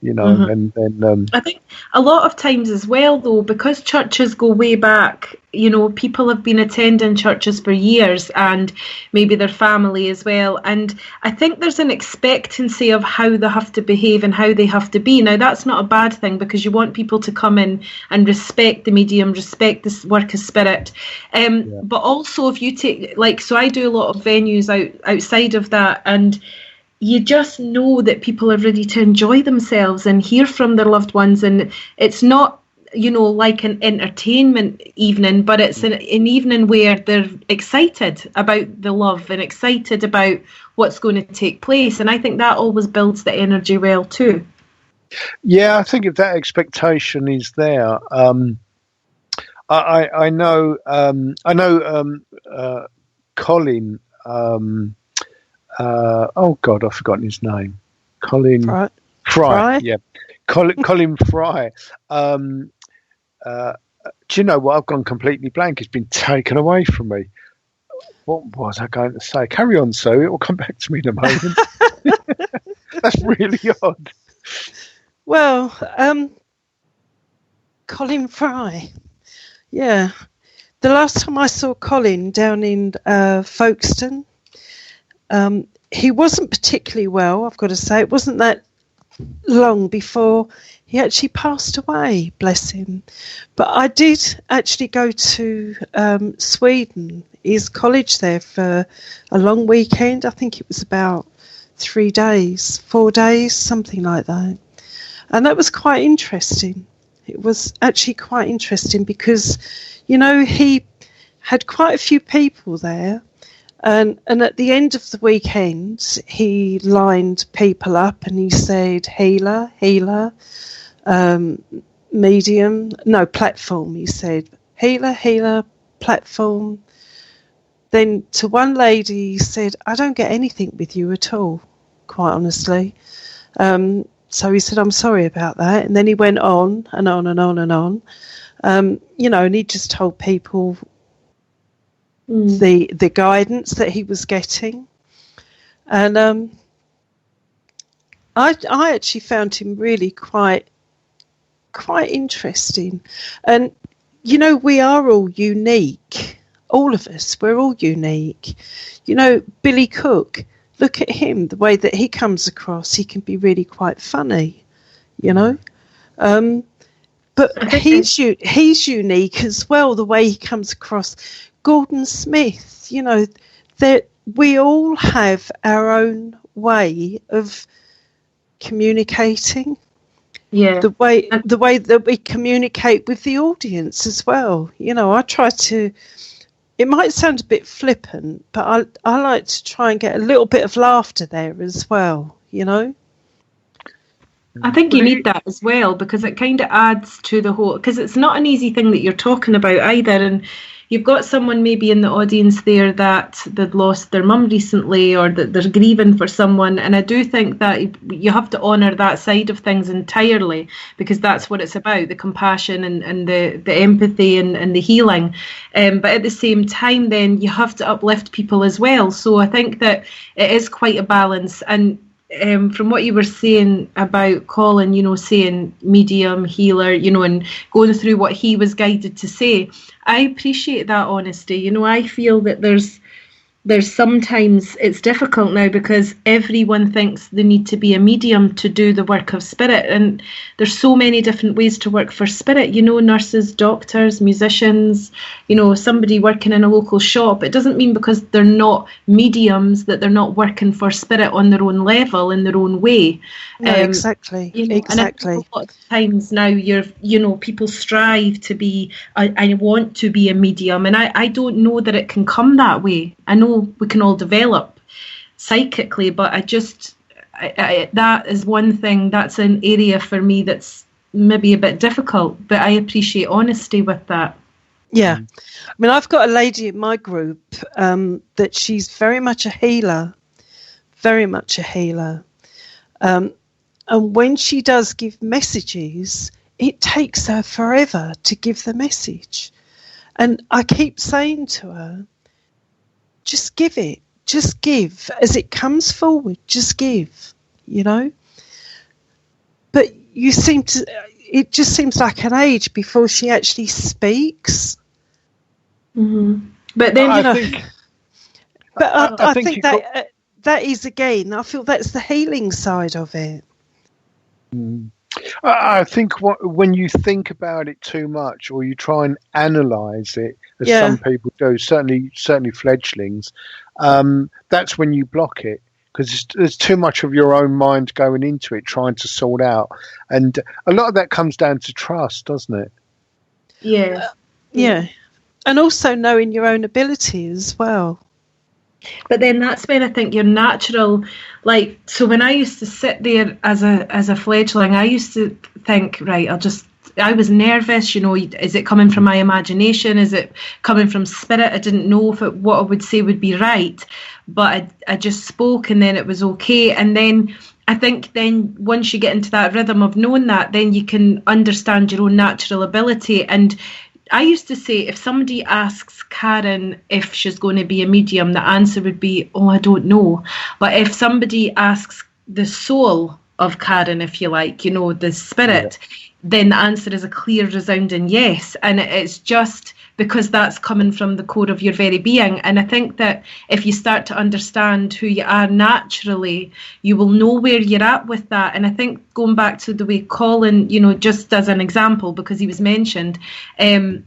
you know, and then I think a lot of times as well, though, because churches go way back, you know, people have been attending churches for years, and maybe their family as well. And I think there's an expectancy of how they have to behave and how they have to be. Now, that's not a bad thing, because you want people to come in and respect the medium, respect this work of spirit. But also, if you take, like, so I do a lot of venues outside of that, and you just know that people are ready to enjoy themselves and hear from their loved ones. And it's not, you know, like an entertainment evening, but it's an evening where they're excited about the love and excited about what's going to take place. And I think that always builds the energy well too. Yeah, I think if that expectation is there, I know Colin. Oh God, I've forgotten his name. Colin Fry. Yeah, Colin Fry. Do you know what? I've gone completely blank. It's been taken away from me. What was I going to say? Carry on, Sue. It will come back to me in a moment. That's really odd. Well, Colin Fry. Yeah. The last time I saw Colin down in Folkestone, he wasn't particularly well, I've got to say. It wasn't that long before he actually passed away, bless him. But I did actually go to Sweden, his college there, for a long weekend. I think it was about 4 days, something like that. And that was quite interesting. It was actually quite interesting because, you know, he had quite a few people there. And at the end of the weekend, he lined people up and he said, healer, platform. He said, healer, platform. Then to one lady, he said, I don't get anything with you at all, quite honestly. So he said, I'm sorry about that. And then he went on and on and on and on. You know, and he just told people the guidance that he was getting. And I actually found him really quite interesting. And, you know, we are all unique. All of us, we're all unique. You know, Billy Cook, look at him, the way that he comes across. He can be really quite funny, you know. But he's unique as well, the way he comes across. Gordon Smith, you know, that we all have our own way of communicating. Yeah. The way that we communicate with the audience as well. You know, I try to. It might sound a bit flippant, but I like to try and get a little bit of laughter there as well, you know? I think you need that as well, because it kind of adds to the whole, because it's not an easy thing that you're talking about either. And you've got someone maybe in the audience there that they'd lost their mum recently, or that they're grieving for someone. And I do think that you have to honour that side of things entirely, because that's what it's about, the compassion and the empathy and the healing. But at the same time, then you have to uplift people as well. So I think that it is quite a balance. And from what you were saying about Colin, you know, saying medium, healer, you know, and going through what he was guided to say, I appreciate that honesty. You know, I feel that there's sometimes it's difficult now because everyone thinks they need to be a medium to do the work of spirit. And there's so many different ways to work for spirit, you know, nurses, doctors, musicians, you know, somebody working in a local shop. It doesn't mean because they're not mediums that they're not working for spirit on their own level, in their own way. No, exactly. You know, exactly. And a lot of times now people strive to be, I want to be a medium. And I don't know that it can come that way. I know we can all develop psychically, but I that is one thing, that's an area for me that's maybe a bit difficult, but I appreciate honesty with that. Yeah. I mean, I've got a lady in my group that she's very much a healer. And when she does give messages, it takes her forever to give the message. And I keep saying to her, just give it. Just give. As it comes forward, just give, you know. but it just seems like an age before she actually speaks. Mm-hmm. But then, I think that is, again, I feel that's the healing side of it. I think when you think about it too much, or you try and analyse it, as some people do, certainly fledglings, that's when you block it, because there's too much of your own mind going into it, trying to sort out, and a lot of that comes down to trust, doesn't it? Yeah. Yeah. And also knowing your own ability as well. But then that's when I think your natural, like, so when I used to sit there as a fledgling, I used to think, right, I was nervous, is it coming from my imagination? Is it coming from spirit? I didn't know if what I would say would be right, but I just spoke, and then it was okay. And then I think then once you get into that rhythm of knowing that, then you can understand your own natural ability. And I used to say, if somebody asks Karen if she's going to be a medium, the answer would be, oh, I don't know. But if somebody asks the soul of Karen, if you like, the spirit, then the answer is a clear, resounding yes. And it's just because that's coming from the core of your very being. And I think that if you start to understand who you are naturally, you will know where you're at with that. And I think going back to the way Colin, just as an example, because he was mentioned, telling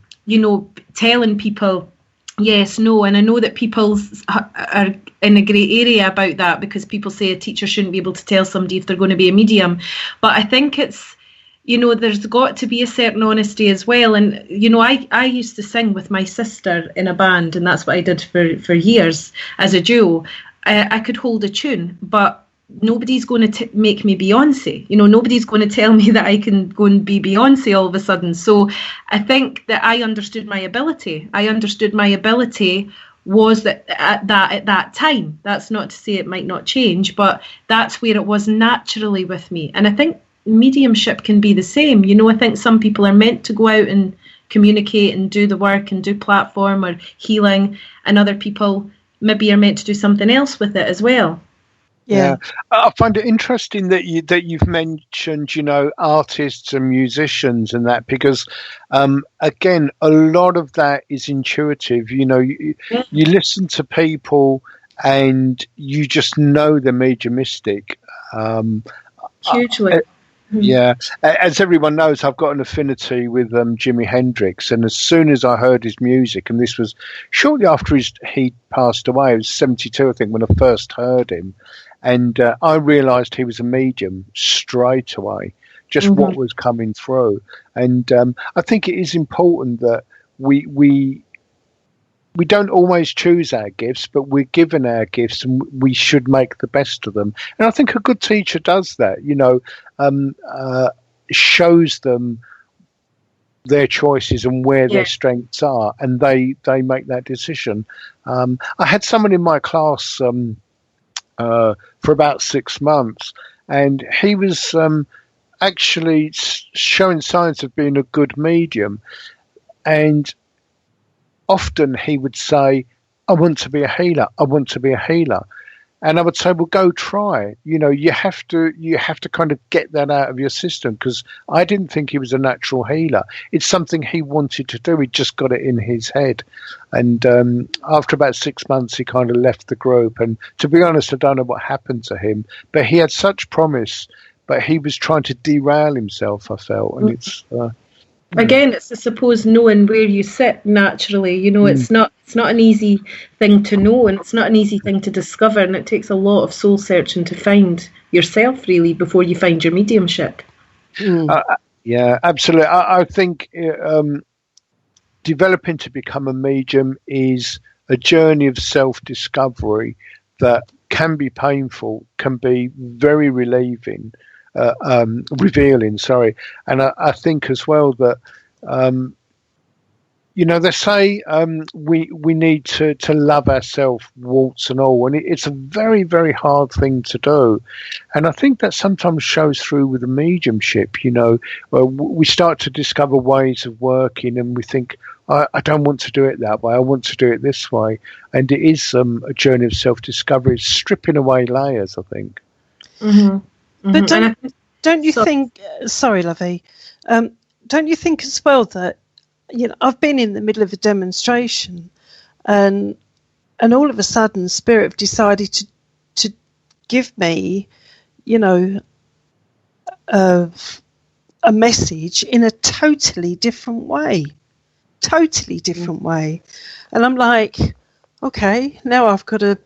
people yes, no. And I know that people are in a grey area about that, because people say a teacher shouldn't be able to tell somebody if they're going to be a medium. But I think it's, there's got to be a certain honesty as well. And, I used to sing with my sister in a band, and that's what I did for years as a duo. I could hold a tune, but nobody's going to make me Beyonce. Nobody's going to tell me that I can go and be Beyonce all of a sudden. So I think that I understood my ability. Was that at that time. That's not to say it might not change, but that's where it was naturally with me. And I think mediumship can be the same. I think some people are meant to go out and communicate and do the work and do platform or healing, and other people maybe are meant to do something else with it as well. Yeah, I find it interesting that you've mentioned, artists and musicians and that, because again, a lot of that is intuitive. You listen to people and you just know they're mediumistic. Hugely. Yeah, as everyone knows, I've got an affinity with Jimi Hendrix, and as soon as I heard his music, and this was shortly after he passed away, it was 72, I think, when I first heard him, and I realised he was a medium straight away, just what was coming through. And I think it is important that we don't always choose our gifts, but we're given our gifts, and we should make the best of them. And I think a good teacher does that, shows them their choices and where their strengths are, and they make that decision. I had someone in my class for about 6 months, and he was actually showing signs of being a good medium. And often he would say, I want to be a healer. I want to be a healer. And I would say, well, go try. You have to kind of get that out of your system, because I didn't think he was a natural healer. It's something he wanted to do. He just got it in his head. And after about 6 months, he kind of left the group. And to be honest, I don't know what happened to him, but he had such promise, but he was trying to derail himself, I felt. And it's... Again, it's, I suppose, knowing where you sit naturally. It's not an easy thing to know, and it's not an easy thing to discover, and it takes a lot of soul searching to find yourself, really, before you find your mediumship. Yeah, absolutely. I think developing to become a medium is a journey of self-discovery that can be painful, can be very revealing, and I think as well that they say we need to love ourselves, warts and all, and it's a very, very hard thing to do. And I think that sometimes shows through with the mediumship. We start to discover ways of working, and we think, I don't want to do it that way, I want to do it this way. And it is a journey of self-discovery, stripping away layers, I think. But Don't you So, think? Sorry, Lovey. Don't you think as well that I've been in the middle of a demonstration, and all of a sudden, Spirit have decided to give me, a message in a totally different way, and I'm like, okay, now I've got to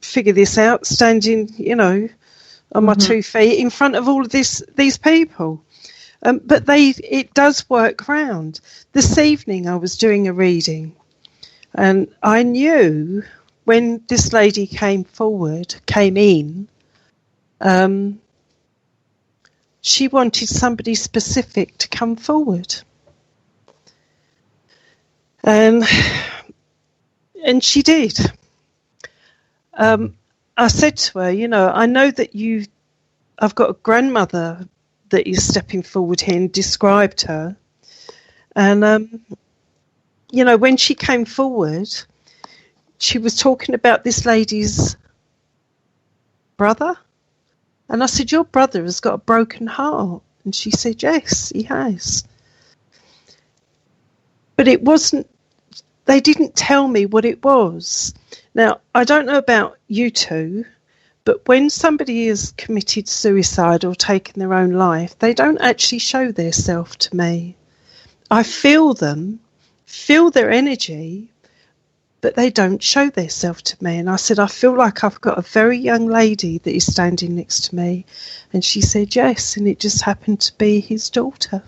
figure this out, standing, on my 2 feet in front of all of these people. But it does work round. This evening I was doing a reading, and I knew when this lady came in, she wanted somebody specific to come forward. And she did. I said to her, I know that I've got a grandmother that is stepping forward here, and described her. And, when she came forward, she was talking about this lady's brother. And I said, your brother has got a broken heart. And she said, yes, he has. But it wasn't, they didn't tell me what it was. Now, I don't know about you two, but when somebody has committed suicide or taken their own life, they don't actually show their self to me. I feel them, feel their energy, but they don't show their self to me. And I said, I feel like I've got a very young lady that is standing next to me. And she said, yes, and it just happened to be his daughter.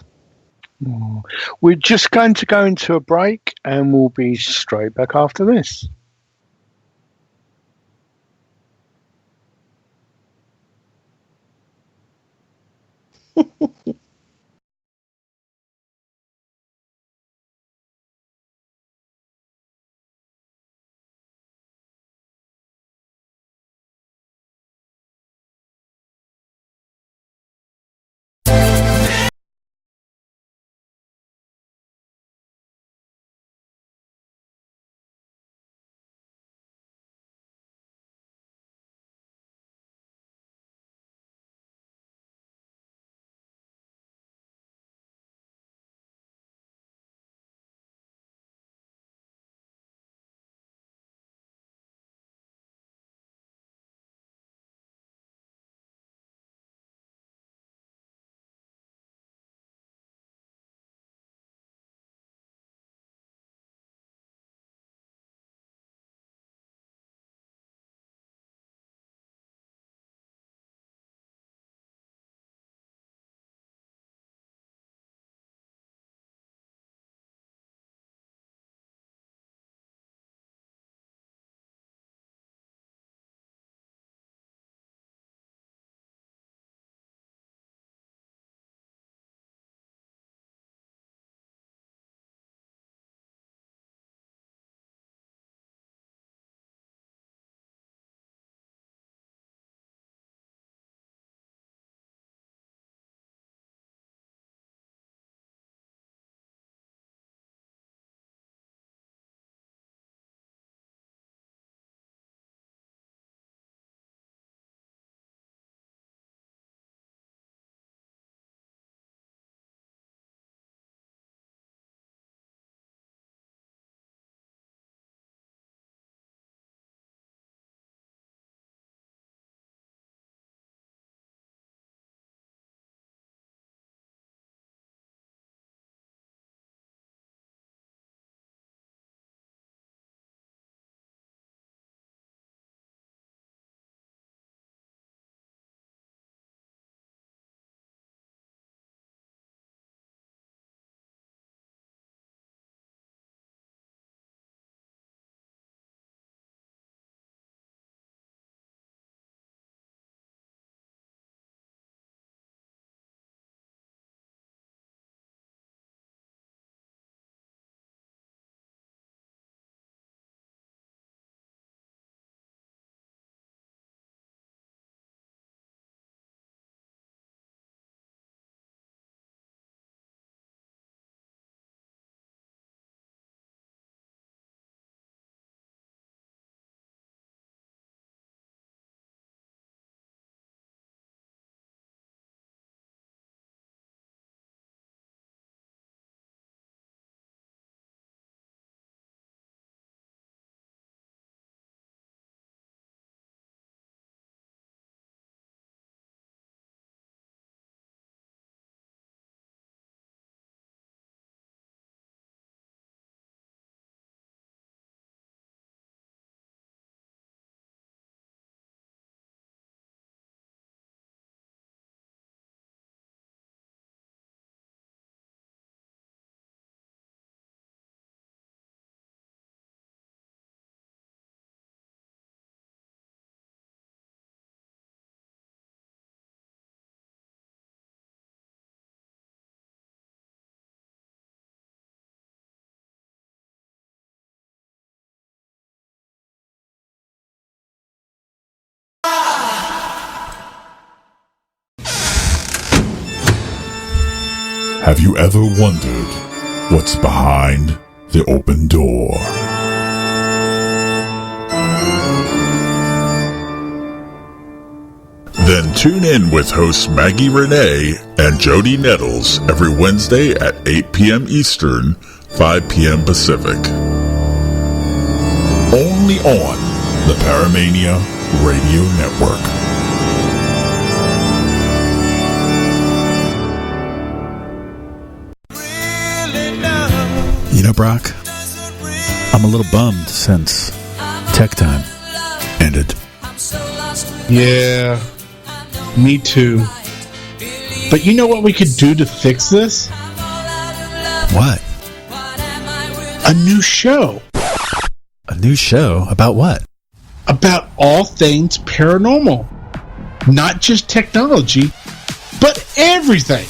Oh. We're just going to go into a break, and we'll be straight back after this. Have you ever wondered what's behind the open door? Then tune in with hosts Maggie Renee and Jody Nettles every Wednesday at 8 p.m. Eastern, 5 p.m. Pacific. Only on the Paramania Radio Network. You know, Brock, I'm a little bummed since Tech Time ended. Yeah, me too. But you know what we could do to fix this? What? A new show. A new show? About what? About all things paranormal. Not just technology, but everything.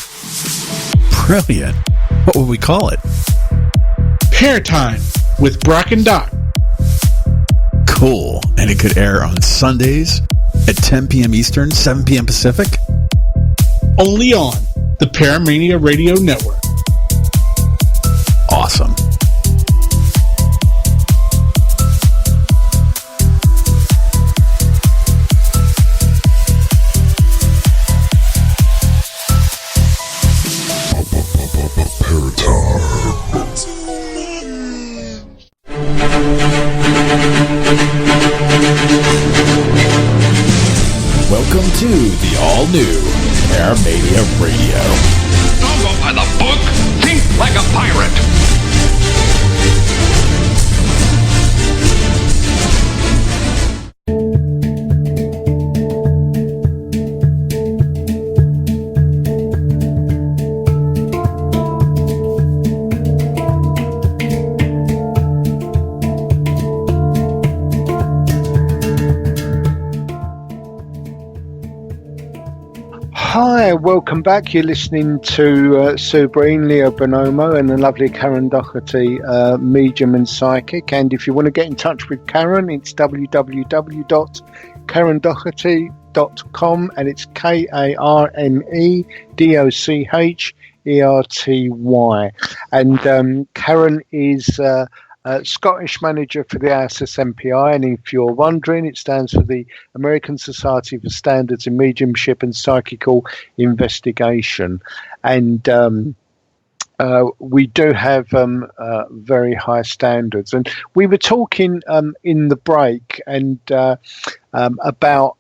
Brilliant. What would we call it? Paratime with Brock and Doc. Cool. And it could air on Sundays at 10 p.m. Eastern, 7 p.m. Pacific? Only on the Paramania Radio Network. Awesome. Welcome to the all-new Paramania Radio. Don't go by the book. Think like a pirate. Hi, welcome back. You're listening to Sue Breen, Leo Bonomo, and the lovely Karen Docherty, medium and psychic. And if you want to get in touch with Karen, it's www.karendocherty.com, and it's KarenDocherty. And Karen is Scottish manager for the ISS-MPI, and if you're wondering, it stands for the American Society for Standards in Mediumship and Psychical Investigation. And we do have very high standards. And we were talking in the break and about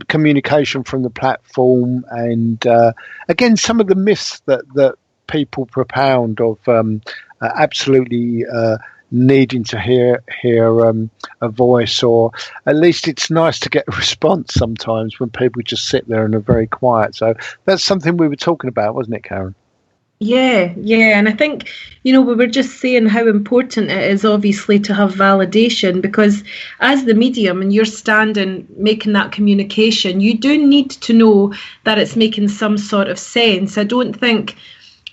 communication from the platform, and again, some of the myths that people propound of absolutely needing to hear a voice, or at least it's nice to get a response sometimes when people just sit there and are very quiet. So that's something we were talking about, wasn't it, Karen? Yeah, and I think, we were just saying how important it is, obviously, to have validation, because as the medium and you're standing making that communication, you do need to know that it's making some sort of sense. I don't think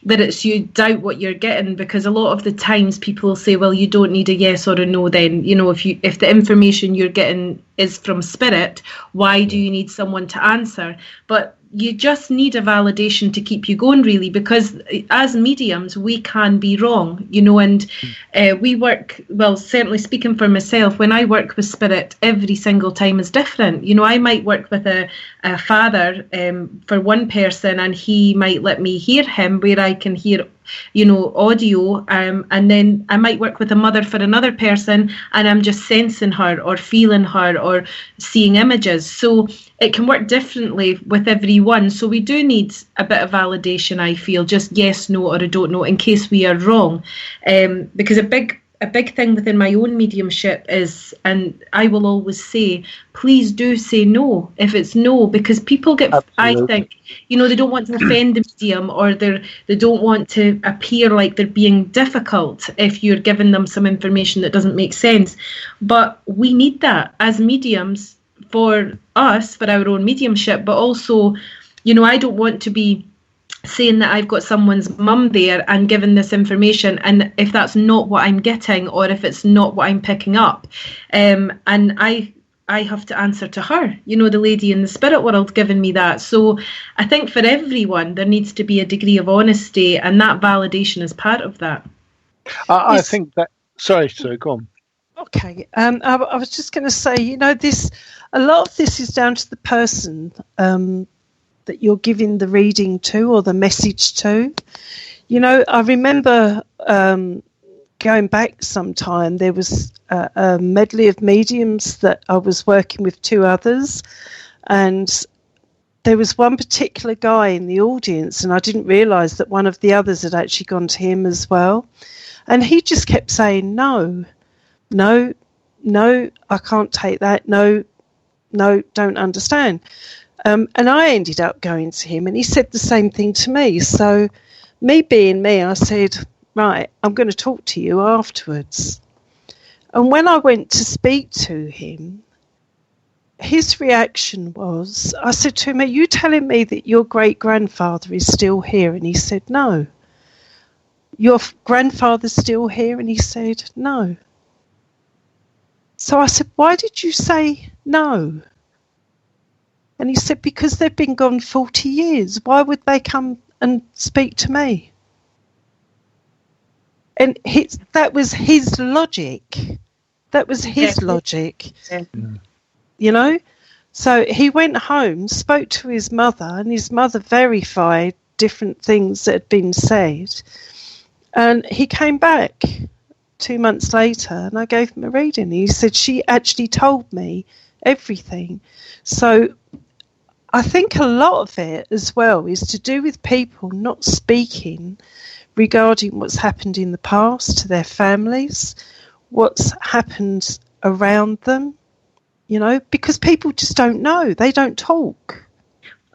that it's you doubt what you're getting, because a lot of the times people will say, well, you don't need a yes or a no then. If the information you're getting is from spirit, why do you need someone to answer? But you just need a validation to keep you going, really, because as mediums, we can be wrong, and we work, well, certainly speaking for myself, when I work with spirit, every single time is different. I might work with a father for one person, and he might let me hear him where I can hear audio, and then I might work with a mother for another person, and I'm just sensing her or feeling her or seeing images. So it can work differently with everyone. So we do need a bit of validation, I feel, just yes, no, or I don't know, in case we are wrong. Because a big thing within my own mediumship is, and I will always say, please do say no if it's no, because people get, absolutely, I think, they don't want to offend the medium, or they don't want to appear like they're being difficult if you're giving them some information that doesn't make sense. But we need that as mediums for us, for our own mediumship, but also, I don't want to be saying that I've got someone's mum there and giving this information, and if that's not what I'm getting, or if it's not what I'm picking up, and I I have to answer to her, the lady in the spirit world giving me that. So I think for everyone, there needs to be a degree of honesty, and that validation is part of that. I think that... Sorry, Sue, go on. Okay. I was just going to say, a lot of this is down to the person that you're giving the reading to or the message to. I remember going back some time, there was a medley of mediums that I was working with 2 others, and there was one particular guy in the audience, and I didn't realise that one of the others had actually gone to him as well. And he just kept saying, no, I can't take that. No, don't understand. And I ended up going to him, and he said the same thing to me. So me being me, I said, right, I'm going to talk to you afterwards. And when I went to speak to him, his reaction was, I said to him, are you telling me that your great-grandfather is still here? And he said, no. Your grandfather's still here? And he said, no. So I said, why did you say no? And he said, because they've been gone 40 years. Why would they come and speak to me? And that was his logic. That was his logic. Yeah. So he went home, spoke to his mother, and his mother verified different things that had been said. And he came back 2 months later, and I gave him a reading. He said, she actually told me everything. So I think a lot of it as well is to do with people not speaking regarding what's happened in the past to their families, what's happened around them, because people just don't know. They don't talk.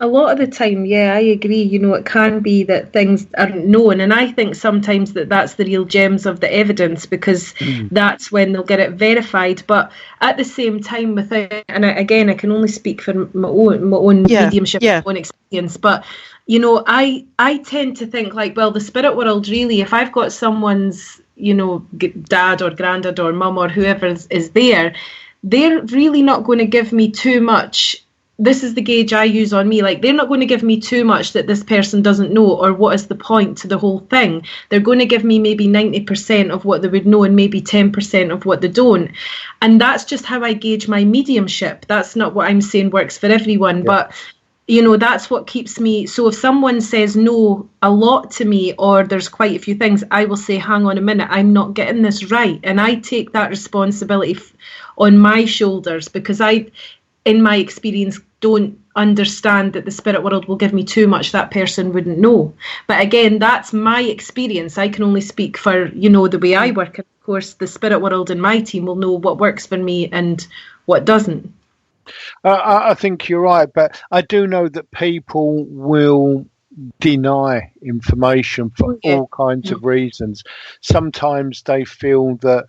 A lot of the time, yeah, I agree. It can be that things aren't known. And I think sometimes that's the real gems of the evidence, because that's when they'll get it verified. But at the same time, and I can only speak for my own mediumship, my own experience. But, I tend to think like, well, the spirit world, really, if I've got someone's, dad or granddad or mum or whoever is there, they're really not going to give me too much. This is the gauge I use on me. Like, they're not going to give me too much that this person doesn't know, or what is the point to the whole thing. They're going to give me maybe 90% of what they would know and maybe 10% of what they don't. And that's just how I gauge my mediumship. That's not what I'm saying works for everyone. Yeah. But, that's what keeps me. So if someone says no a lot to me, or there's quite a few things, I will say, hang on a minute, I'm not getting this right. And I take that responsibility on my shoulders, because I, in my experience, don't understand that the spirit world will give me too much that person wouldn't know. But again, that's my experience. I can only speak for, the way I work. And of course, the spirit world and my team will know what works for me and what doesn't. I think you're right, but I do know that people will deny information for all kinds of reasons. Sometimes they feel that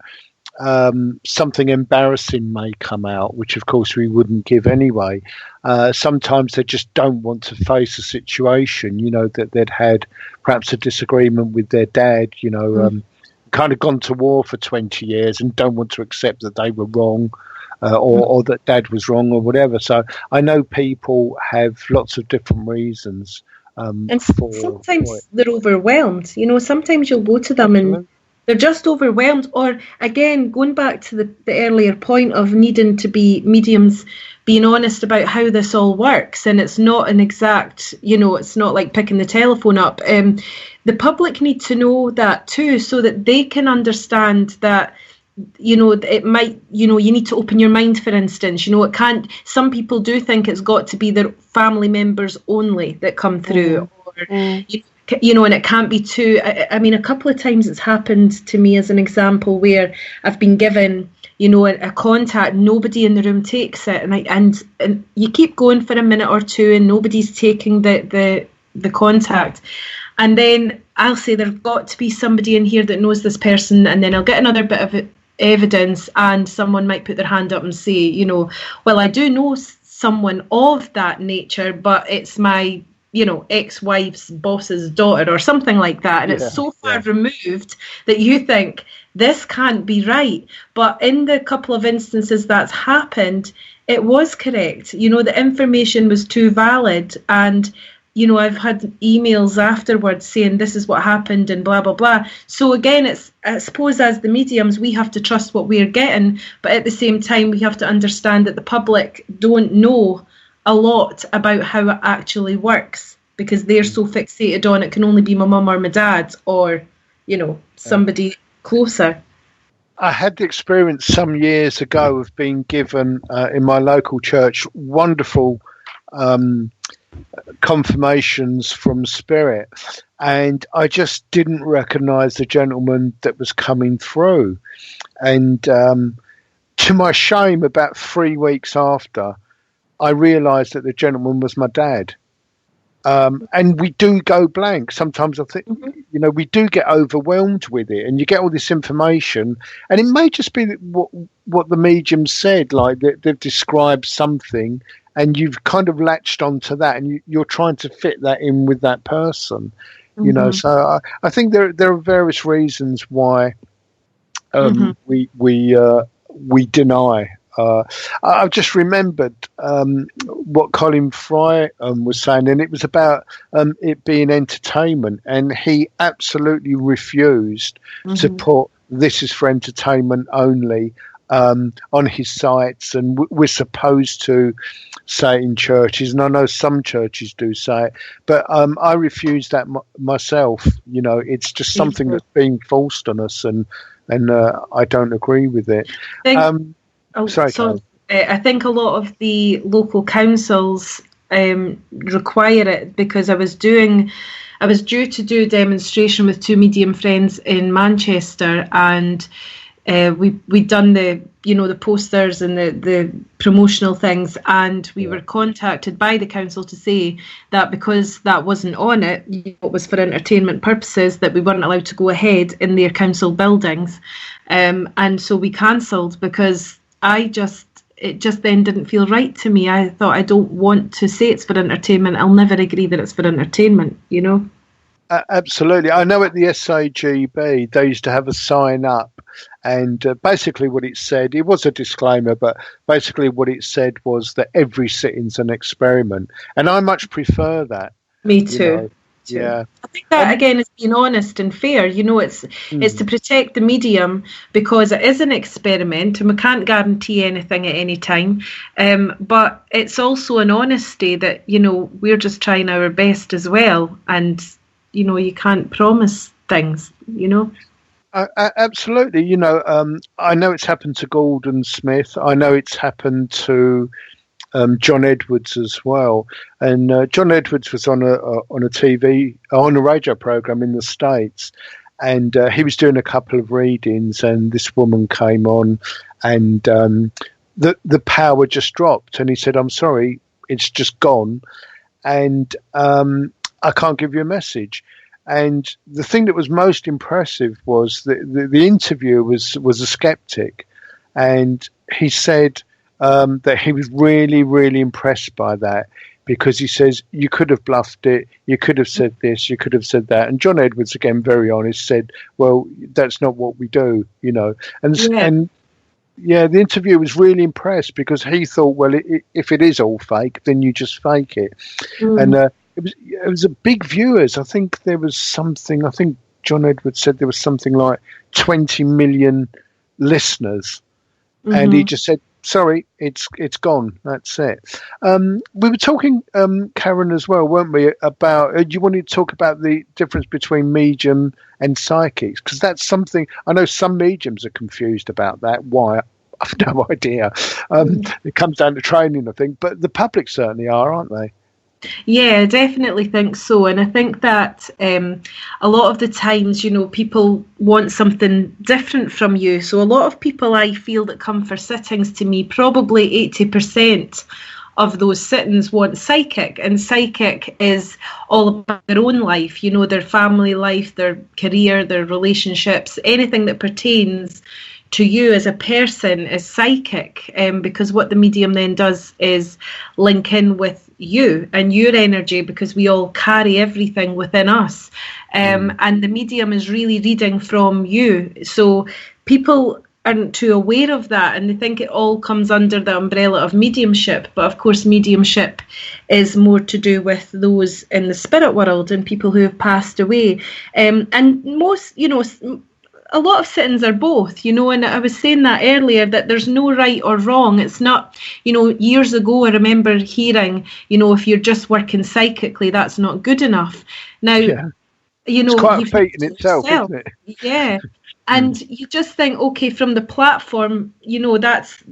something embarrassing may come out, which of course we wouldn't give anyway. Sometimes they just don't want to face a situation, that they'd had perhaps a disagreement with their dad, kind of gone to war for 20 years and don't want to accept that they were wrong, or that dad was wrong or whatever. So I know people have lots of different reasons. And sometimes they're overwhelmed. Sometimes you'll go to them and they're just overwhelmed. Or again, going back to the earlier point of needing to be mediums, being honest about how this all works. And it's not an exact, it's not like picking the telephone up. The public need to know that too, so that they can understand that, it might, you need to open your mind, for instance. It can't, some people do think it's got to be their family members only that come through. Or, and it can't be too, I mean, a couple of times it's happened to me as an example where I've been given, a contact, nobody in the room takes it. And you keep going for a minute or two and nobody's taking the contact. And then I'll say there's got to be somebody in here that knows this person. And then I'll get another bit of evidence and someone might put their hand up and say, well, I do know someone of that nature, but it's my ex-wife's boss's daughter or something like that, and it's so far removed that you think this can't be right. But in the couple of instances that's happened, it was correct. The information was too valid, and I've had emails afterwards saying this is what happened and blah blah blah. So again, it's, I suppose, as the mediums, we have to trust what we're getting, but at the same time we have to understand that the public don't know a lot about how it actually works, because they're so fixated on it can only be my mum or my dad or somebody closer. I had the experience some years ago of being given in my local church wonderful confirmations from spirit, and I just didn't recognize the gentleman that was coming through, and to my shame, about 3 weeks after, I realized that the gentleman was my dad. And we do go blank. Sometimes I think, we do get overwhelmed with it, and you get all this information, and it may just be what the medium said, like they've described something, and you've kind of latched onto that, and you're trying to fit that in with that person, So I think there are various reasons why we deny. I've just remembered what Colin Fry was saying, and it was about it being entertainment, and he absolutely refused to put "this is for entertainment only" on his sites, and we're supposed to say it in churches, and I know some churches do say it, but I refuse that myself. It's just something that's being forced on us, and I don't agree with it. I think a lot of the local councils require it, because I was due to do a demonstration with two medium friends in Manchester, and we'd done the posters and the promotional things, and we were contacted by the council to say that because that wasn't on it, it was for entertainment purposes, that we weren't allowed to go ahead in their council buildings, and so we cancelled, because it just then didn't feel right to me. I thought, I don't want to say it's for entertainment. I'll never agree that it's for entertainment, Absolutely. I know at the SAGB, they used to have a sign up, and basically what it said, it was a disclaimer, but basically what it said was that every sitting's an experiment. And I much prefer that. Me too. Yeah, I think that again is being honest and fair. It's to protect the medium, because it is an experiment and we can't guarantee anything at any time. But it's also an honesty that we're just trying our best as well, and you can't promise things. Absolutely. I know it's happened to Gordon Smith. I know it's happened to John Edwards as well, and John Edwards was on a radio program in the States, and he was doing a couple of readings, and this woman came on, and the power just dropped, and he said, "I'm sorry, it's just gone, and I can't give you a message." And the thing that was most impressive was the interviewer was a skeptic, and he said that he was really, really impressed by that, because he says, you could have bluffed it, you could have said this, you could have said that. And John Edwards, again, very honest, said, well, that's not what we do, And the interviewer was really impressed, because he thought, well, if it is all fake, then you just fake it. And it was a big viewers. I think John Edwards said there was something like 20 million listeners. And he just said, sorry, it's gone. That's it. We were talking, Karen, as well, weren't we, about, you wanted to talk about the difference between medium and psychics, because that's something, I know some mediums are confused about that. Why? I've no idea. It comes down to training, I think, but the public certainly are, aren't they? Yeah, I definitely think so. And I think that a lot of the times, people want something different from you. So a lot of people I feel that come for sittings to me, probably 80% of those sittings want psychic. And psychic is all about their own life, their family life, their career, their relationships, anything that pertains to you as a person is psychic, because what the medium then does is link in with you and your energy, because we all carry everything within us. And the medium is really reading from you. So people aren't too aware of that, and they think it all comes under the umbrella of mediumship. But of course, mediumship is more to do with those in the spirit world and people who have passed away. And most, a lot of sittings are both, and I was saying that earlier, that there's no right or wrong. It's not, years ago, I remember hearing, if you're just working psychically, that's not good enough. Now, it's quite a feat in itself, isn't it? Yeah. And you just think, okay, from the platform, that's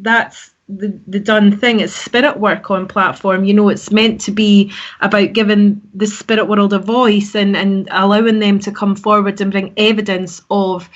the done thing. It's spirit work on platform. It's meant to be about giving the spirit world a voice and allowing them to come forward and bring evidence of,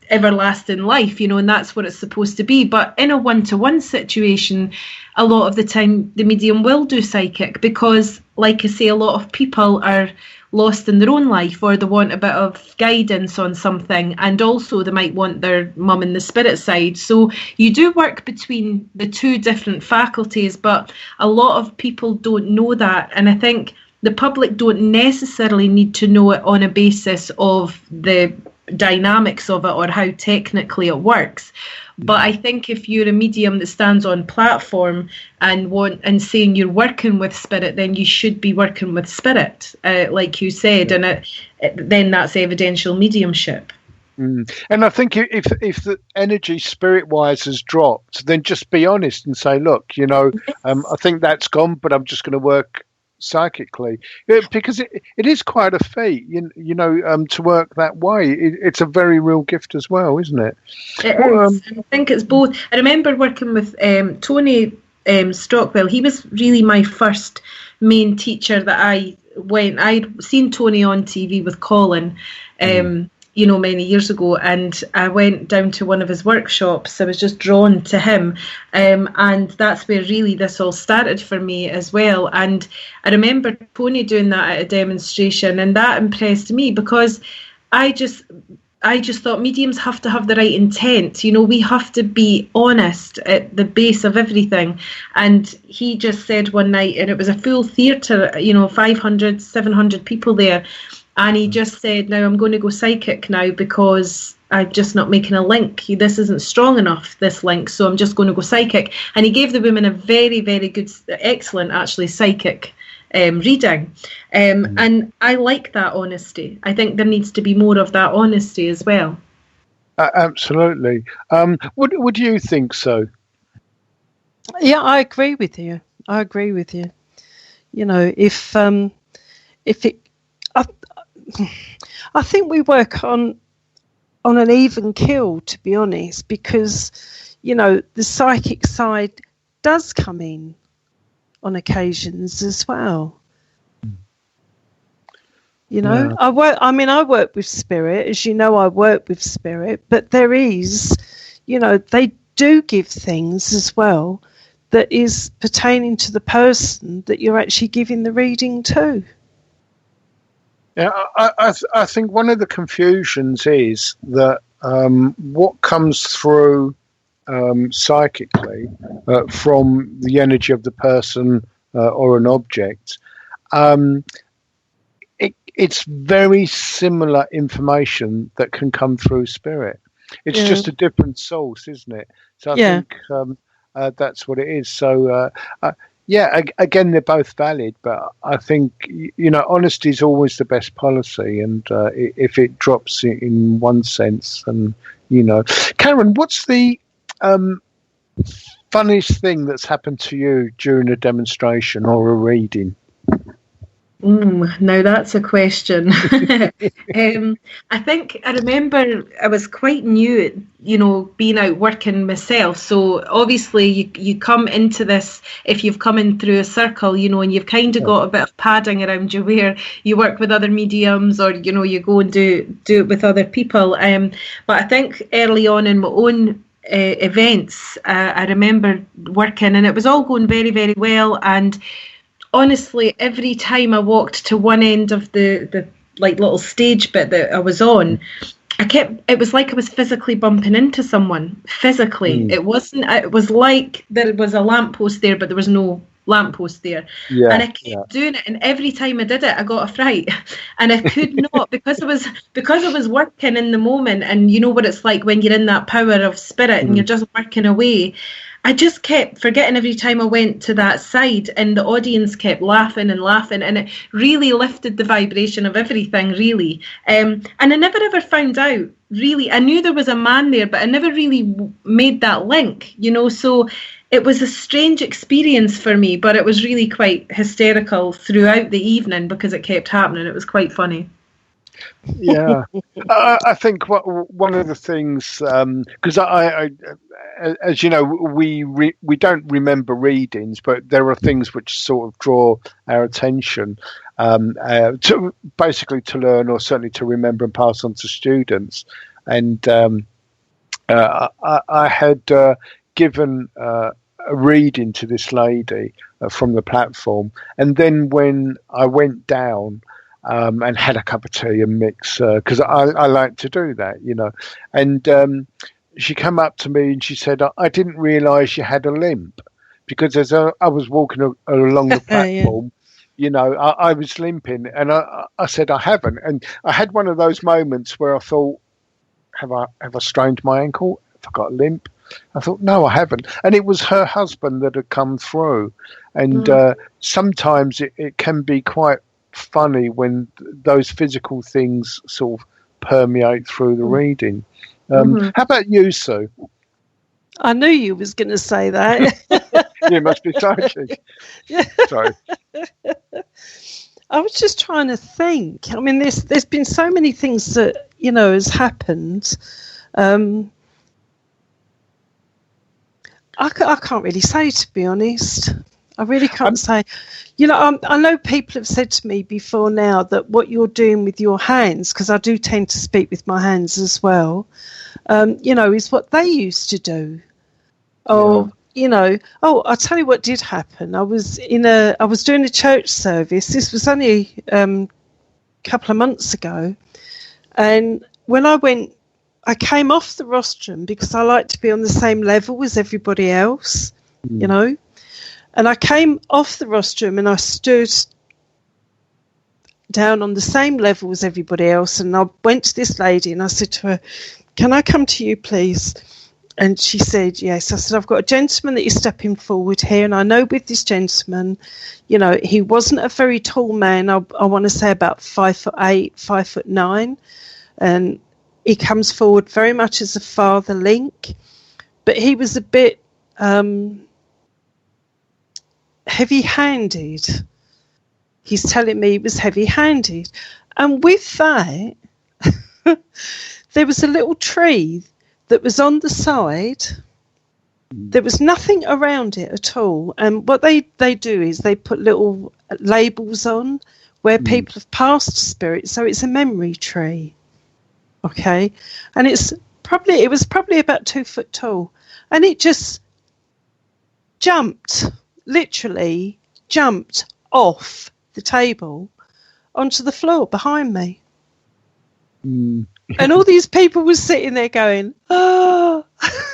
everlasting life, and that's what it's supposed to be. But in a one-to-one situation, a lot of the time the medium will do psychic because, like I say, a lot of people are lost in their own life, or they want a bit of guidance on something, and also they might want their mum in the spirit side. So you do work between the two different faculties, but a lot of people don't know that, and I think the public don't necessarily need to know it on a basis of the dynamics of it or how technically it works. But I think if you're a medium that stands on platform and saying you're working with spirit, then you should be working with spirit, like you said, and then that's evidential mediumship. And I think if the energy spirit-wise has dropped, then just be honest and say, look, I think that's gone, but I'm just going to work psychically, because it is quite a feat, to work that way. It's a very real gift as well, isn't it? It is. I think it's both. I remember working with Tony Stockwell. He was really my first main teacher that I'd seen Tony on TV with Colin, many years ago, and I went down to one of his workshops. I was just drawn to him, and that's where really this all started for me as well. And I remember Tony doing that at a demonstration, and that impressed me because I just thought mediums have to have the right intent. We have to be honest at the base of everything. And he just said one night, and it was a full theatre, 500, 700 people there. And he just said, now I'm going to go psychic now because I'm just not making a link. This isn't strong enough, this link, so I'm just going to go psychic. And he gave the women a very, very good, excellent, actually, psychic reading. And I like that honesty. I think there needs to be more of that honesty as well. Absolutely. Would you think so? Yeah, I agree with you. If it... I think we work on an even keel, to be honest, because, the psychic side does come in on occasions as well. I work with spirit, as you know, I work with spirit, but there is, they do give things as well that is pertaining to the person that you're actually giving the reading to. Yeah, I think one of the confusions is that what comes through psychically from the energy of the person or an object, it's very similar information that can come through spirit. It's just a different source, isn't it? So I think that's what it is. So again, they're both valid, but I think, honesty is always the best policy. And if it drops in one sense, then, Karen, what's the funniest thing that's happened to you during a demonstration or a reading? Now that's a question. I think I remember I was quite new, being out working myself. So obviously you come into this, if you've come in through a circle, and you've kind of got a bit of padding around you where you work with other mediums or, you go and do it with other people. But I think early on in my own events, I remember working and it was all going very, very well. And honestly, every time I walked to one end of the like little stage bit that I was on, it was like I was physically bumping into someone. Physically. It was like there was a lamppost there, but there was no lamppost there. Yeah, and I kept doing it, and every time I did it I got a fright, and I could not because I was working in the moment, and you know what it's like when you're in that power of spirit and you're just working away. I just kept forgetting every time I went to that side, and the audience kept laughing and laughing, and it really lifted the vibration of everything, really. And I never ever found out, really. I knew there was a man there, but I never really made that link, you know. So it was a strange experience for me, but it was really quite hysterical throughout the evening because it kept happening. It was quite funny. Yeah, I think one of the things, because I as you know, we don't remember readings, but there are things which sort of draw our attention, to basically to learn, or certainly to remember and pass on to students. And I had given a reading to this lady from the platform, and then when I went down and had a cup of tea and mix, because I like to do that, you know, and she came up to me and she said, I didn't realise you had a limp, because as I was walking along the platform, you know, I was limping, and I said, I haven't. And I had one of those moments where I thought, have I strained my ankle? Have I got a limp? I thought, no, I haven't. And it was her husband that had come through. And sometimes it can be quite funny when those physical things sort of permeate through the reading. How about you, Sue? I knew you was going to say that. You must be psychic. Sorry. I was just trying to think. I mean, there's been so many things that, you know, has happened. I can't really say, to be honest. I really can't say. You know, I know people have said to me before now that what you're doing with your hands, because I do tend to speak with my hands as well, you know, is what they used to do. Or, you know, I'll tell you what did happen. I was doing a church service. This was only a couple of months ago. And when I came off the rostrum, because I like to be on the same level as everybody else, you know. And I came off the rostrum and I stood down on the same level as everybody else. And I went to this lady and I said to her, can I come to you, please? And she said, yes. I said, I've got a gentleman that is stepping forward here. And I know with this gentleman, you know, he wasn't a very tall man. I want to say about 5'8", 5'9". And he comes forward very much as a father link. But he was a bit heavy-handed. He's telling me he was heavy-handed. And with that, there was a little tree that was on the side. There was nothing around it at all. And what they do is they put little labels on where people have passed spirit. So it's a memory tree. Okay? And it was probably about 2 foot tall. And it just literally jumped off the table onto the floor behind me. And all these people were sitting there going, oh.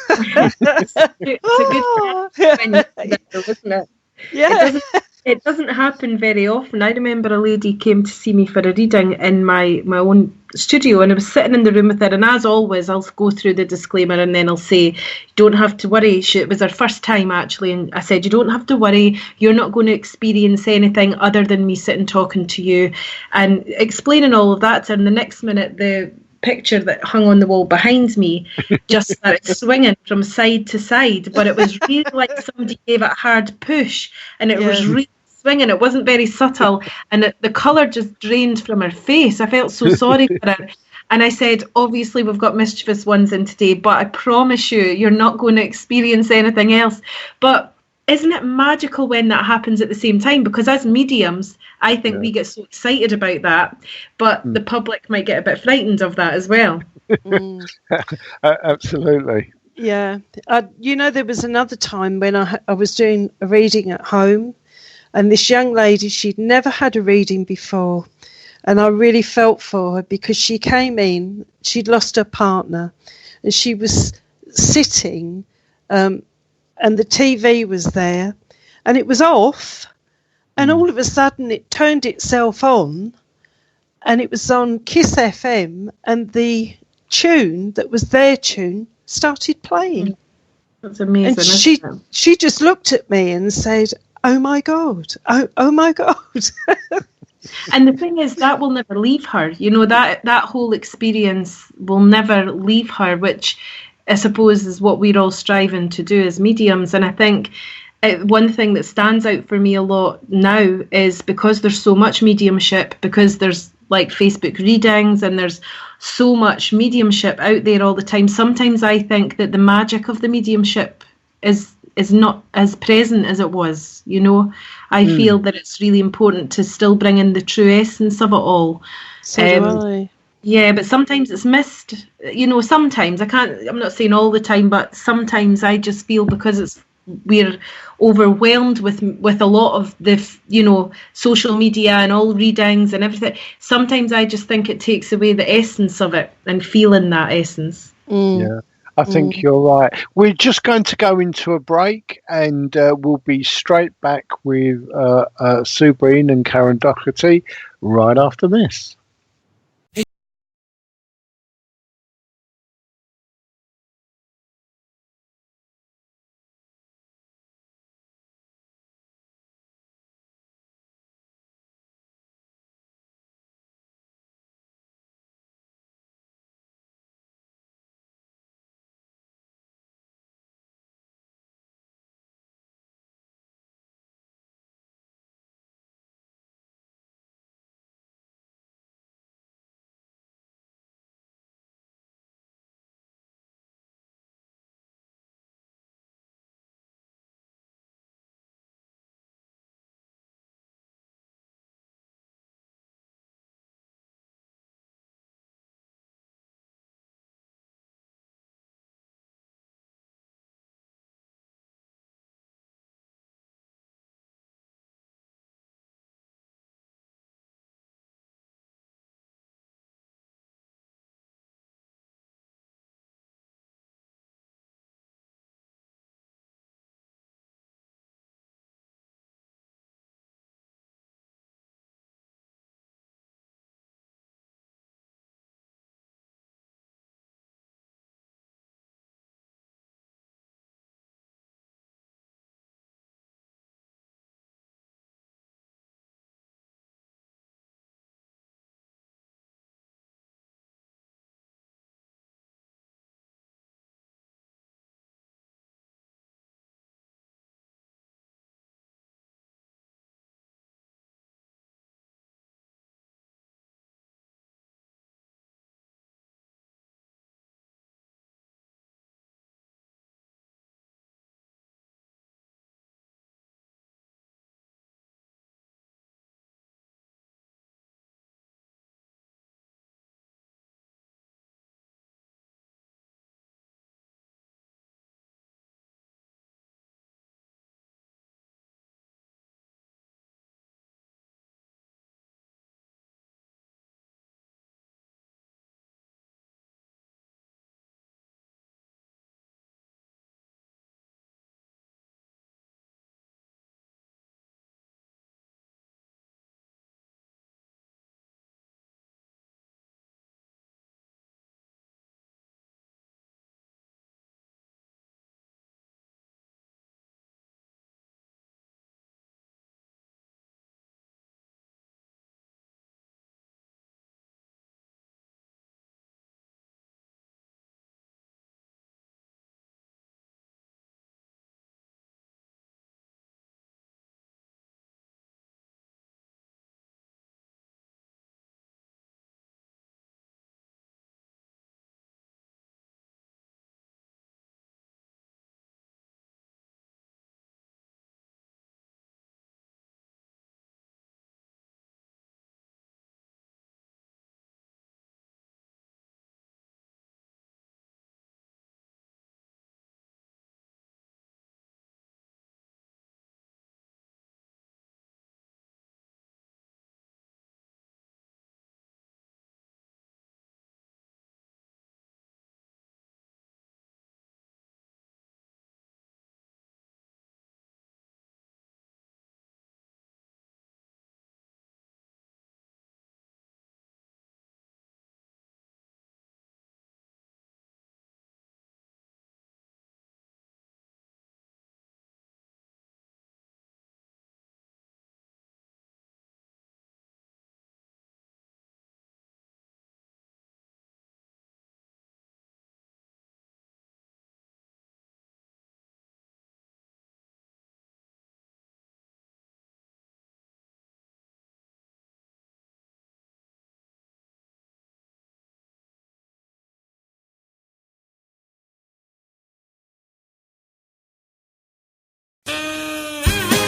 It's a good thing, isn't it? Yeah. It doesn't happen very often. I remember a lady came to see me for a reading in my own studio, and I was sitting in the room with her, and as always I'll go through the disclaimer and then I'll say, you don't have to worry. It was her first time actually, and I said, you don't have to worry, you're not going to experience anything other than me sitting talking to you, and explaining all of that to her. And the next minute the picture that hung on the wall behind me just started swinging from side to side, but it was really like somebody gave it a hard push, and it was really swinging. It wasn't very subtle, and the colour just drained from her face. I felt so sorry for her, and I said, obviously we've got mischievous ones in today, but I promise you're not going to experience anything else. But isn't it magical when that happens at the same time? Because as mediums, I think we get so excited about that, but the public might get a bit frightened of that as well. Absolutely. Yeah. You know, there was another time when I was doing a reading at home, and this young lady, she'd never had a reading before. And I really felt for her, because she came in, she'd lost her partner, and she was sitting, and the TV was there, and it was off, and all of a sudden it turned itself on, and it was on Kiss FM, and the tune that was their tune started playing. That's amazing. And she just looked at me and said, "Oh my God, oh my God." And the thing is, that will never leave her. You know, that whole experience will never leave her, which I suppose is what we're all striving to do as mediums. And I think one thing that stands out for me a lot now is because there's so much mediumship, because there's like Facebook readings and there's so much mediumship out there all the time. Sometimes I think that the magic of the mediumship is not as present as it was, you know. I feel that it's really important to still bring in the true essence of it all. So do I. Yeah, but sometimes it's missed. You know, sometimes I'm not saying all the time, but sometimes I just feel because we're overwhelmed with a lot of the, you know, social media and all readings and everything. Sometimes I just think it takes away the essence of it and feeling that essence. Yeah, I think you're right. We're just going to go into a break, and we'll be straight back with Sue Breen and Karen Docherty right after this.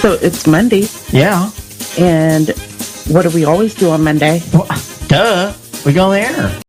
So it's Monday. Yeah. And what do we always do on Monday? Well, duh. We go there.